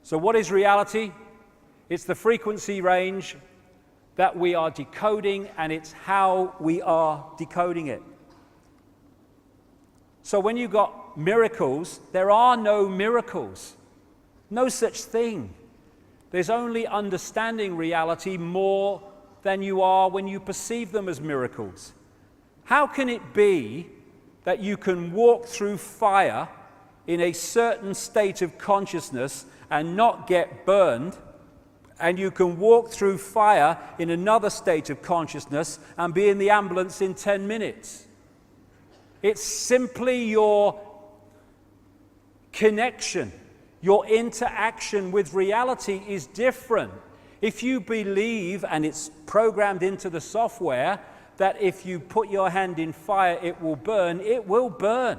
So what is reality? It's the frequency range that we are decoding, and it's how we are decoding it. So when you've got miracles, there are no miracles. No such thing. There's only understanding reality more than you are when you perceive them as miracles. How can it be that you can walk through fire in a certain state of consciousness and not get burned, and you can walk through fire in another state of consciousness and be in the ambulance in 10 minutes? It's simply your connection, your interaction with reality is different. If you believe, and it's programmed into the software, that if you put your hand in fire it will burn, it will burn.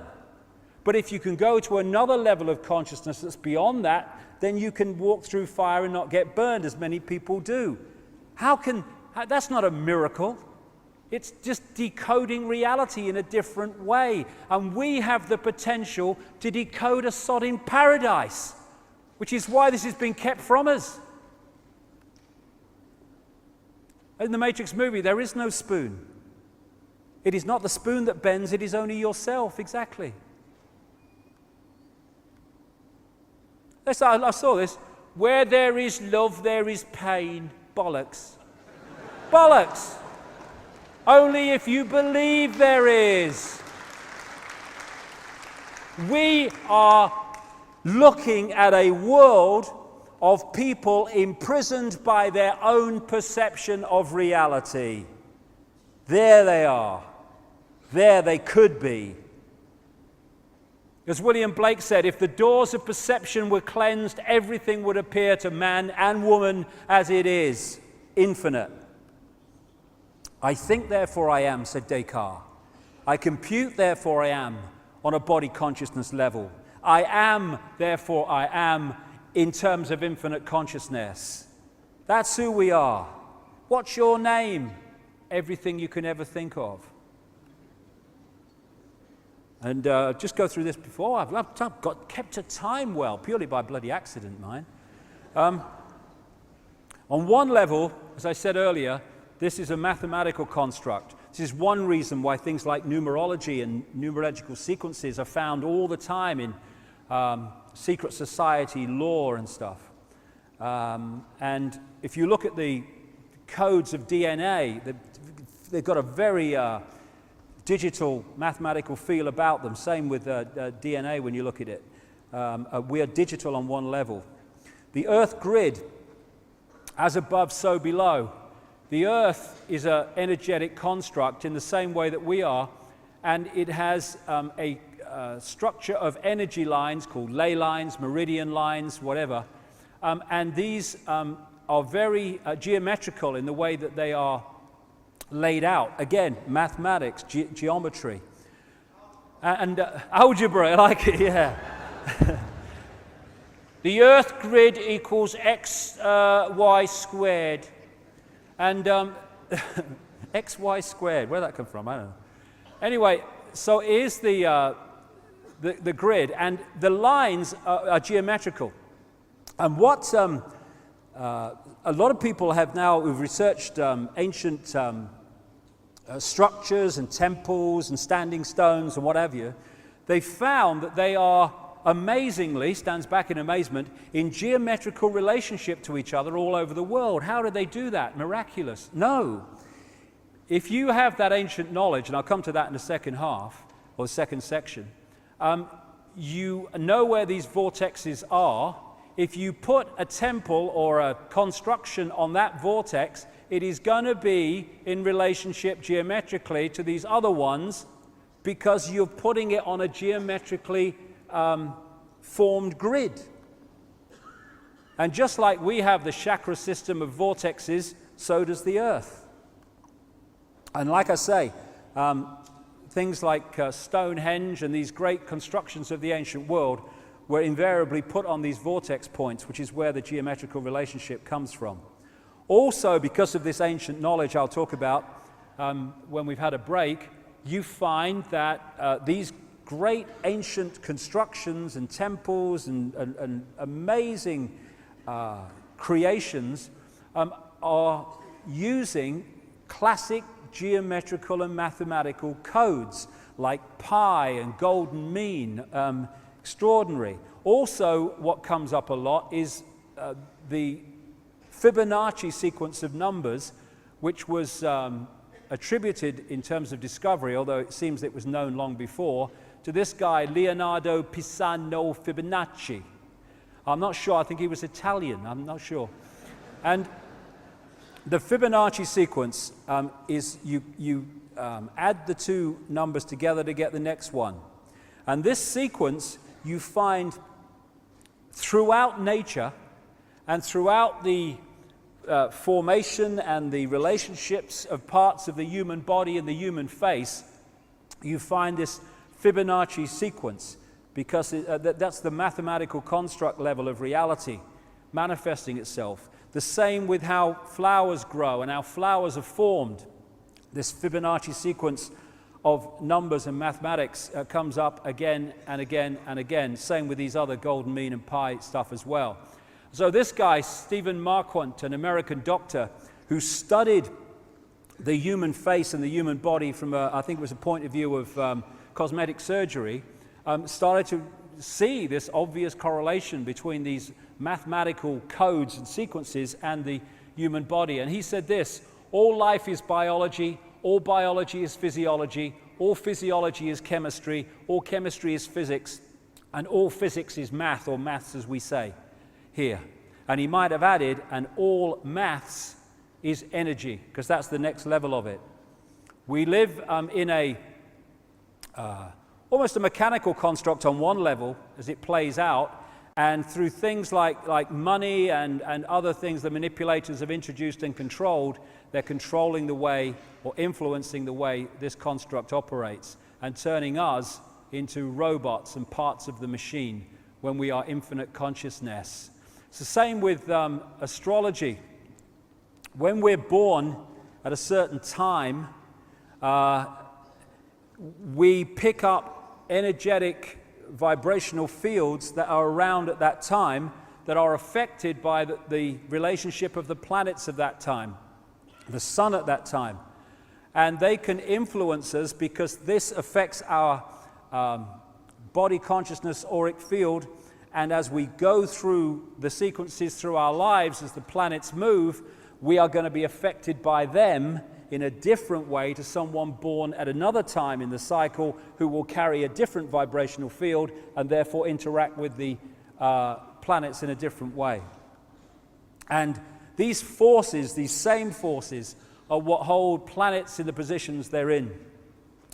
But if you can go to another level of consciousness that's beyond that, then you can walk through fire and not get burned, as many people do. That's not a miracle. It's just decoding reality in a different way. And we have the potential to decode a Sodom paradise, which is why this has been kept from us. In the Matrix movie, there is no spoon. It is not the spoon that bends, it is only yourself, exactly. I saw this. Where there is love, there is pain. Bollocks. Bollocks. Only if you believe there is. We are looking at a world of people imprisoned by their own perception of reality. There they are. There they could be. As William Blake said, if the doors of perception were cleansed, everything would appear to man and woman as it is, infinite. I think, therefore I am, said Descartes. I compute, therefore I am, on a body consciousness level. I am, therefore I am, in terms of infinite consciousness. That's who we are. What's your name? Everything you can ever think of. And just go through this before. I've kept to time well, purely by bloody accident, mine. On one level, as I said earlier, this is a mathematical construct. This is one reason why things like numerology and numerological sequences are found all the time in secret society lore and stuff. And if you look at the codes of DNA, they've got a very digital mathematical feel about them. Same with DNA when you look at it. We are digital on one level. The Earth grid, as above, so below. The Earth is an energetic construct in the same way that we are, and it has a structure of energy lines called ley lines, meridian lines, whatever. And these are very geometrical in the way that they are laid out. Again, mathematics, geometry. And algebra, I like it, yeah. The Earth grid equals x, y squared. And xy squared, where'd that come from? I don't know. Anyway, so here's the grid, and the lines are geometrical. And what a lot of people have now, who've researched ancient structures and temples and standing stones and what have you, they found that they are amazingly, stands back in amazement, in geometrical relationship to each other all over the world. How did they do that? Miraculous? No. If you have that ancient knowledge, and I'll come to that in the second half, or the second section, you know where these vortexes are. If you put a temple or a construction on that vortex, it is going to be in relationship geometrically to these other ones because you're putting it on a geometrically formed grid. And just like we have the chakra system of vortexes, so does the Earth. And like I say, things like Stonehenge and these great constructions of the ancient world were invariably put on these vortex points, which is where the geometrical relationship comes from. Also, because of this ancient knowledge I'll talk about when we've had a break, you find that these great ancient constructions and temples and amazing creations are using classic geometrical and mathematical codes like pi and golden mean, extraordinary. Also, what comes up a lot is the Fibonacci sequence of numbers, which was attributed in terms of discovery, although it seems it was known long before, to this guy, Leonardo Pisano Fibonacci. I'm not sure, I think he was Italian, I'm not sure. And the Fibonacci sequence is you add the two numbers together to get the next one. And this sequence you find throughout nature and throughout the formation and the relationships of parts of the human body and the human face. You find this Fibonacci sequence because that's the mathematical construct level of reality manifesting itself. The same with how flowers grow and how flowers are formed. This Fibonacci sequence of numbers and mathematics comes up again and again and again. Same with these other golden mean and pi stuff as well. So this guy, Stephen Marquardt, an American doctor who studied the human face and the human body from I think it was a point of view of cosmetic surgery, started to see this obvious correlation between these mathematical codes and sequences and the human body. And he said this: all life is biology, all biology is physiology, all physiology is chemistry, all chemistry is physics, and all physics is math, or maths as we say here. And he might have added, and all maths is energy, because that's the next level of it. We live in a almost a mechanical construct on one level as it plays out, And through things like money and other things the manipulators have introduced and controlled, they're controlling the way or influencing the way this construct operates and turning us into robots and parts of the machine when we are infinite consciousness. It's the same with astrology. When we're born at a certain time, we pick up energetic vibrational fields that are around at that time that are affected by the relationship of the planets of that time, the sun at that time. And they can influence us because this affects our body consciousness auric field, and as we go through the sequences through our lives, as the planets move, we are going to be affected by them in a different way to someone born at another time in the cycle who will carry a different vibrational field and therefore interact with the planets in a different way. And these forces, these same forces, are what hold planets in the positions they're in.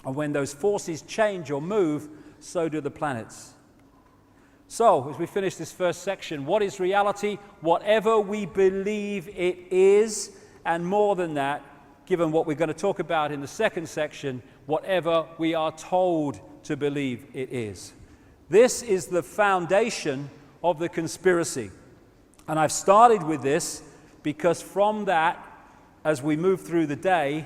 And when those forces change or move, so do the planets. So, as we finish this first section, what is reality? Whatever we believe it is, and more than that, given what we're going to talk about in the second section, whatever we are told to believe it is. This is the foundation of the conspiracy. And I've started with this because from that, as we move through the day,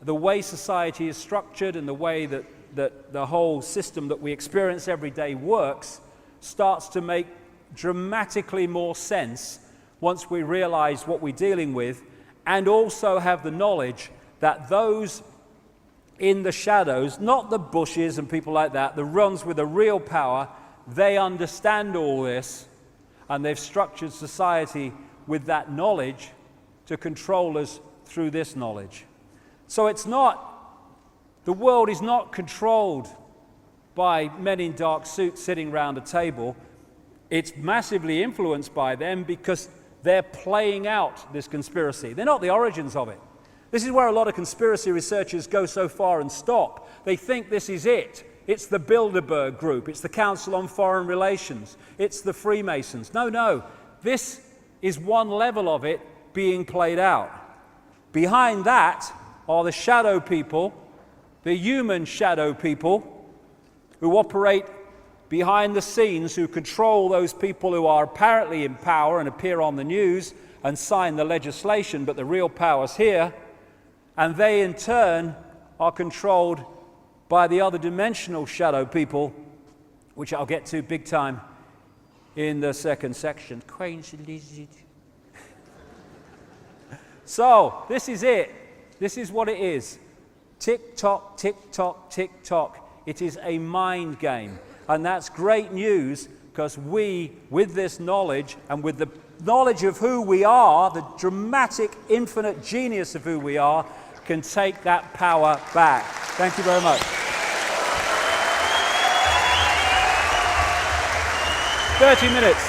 the way society is structured and the way that the whole system that we experience every day works starts to make dramatically more sense once we realize what we're dealing with, and also have the knowledge that those in the shadows, not the bushes and people like that, the ones with the real power, they understand all this, and they've structured society with that knowledge to control us through this knowledge. So it's not, the world is not controlled by men in dark suits sitting around a table. It's massively influenced by them because they're playing out this conspiracy. They're not the origins of it. This is where a lot of conspiracy researchers go so far and stop. They think this is it. It's the Bilderberg group. It's the Council on Foreign Relations. It's the Freemasons. No. This is one level of it being played out. Behind that are the shadow people, the human shadow people, who operate behind the scenes, who control those people who are apparently in power and appear on the news and sign the legislation, but the real power's here. And they, in turn, are controlled by the other dimensional shadow people, which I'll get to big time in the second section. Queen's lizard. So, this is it. This is what it is. Tick-tock, tick-tock, tick-tock. It is a mind game. And that's great news, because we, with this knowledge and with the knowledge of who we are, the dramatic, infinite genius of who we are, can take that power back. Thank you very much. 30 minutes.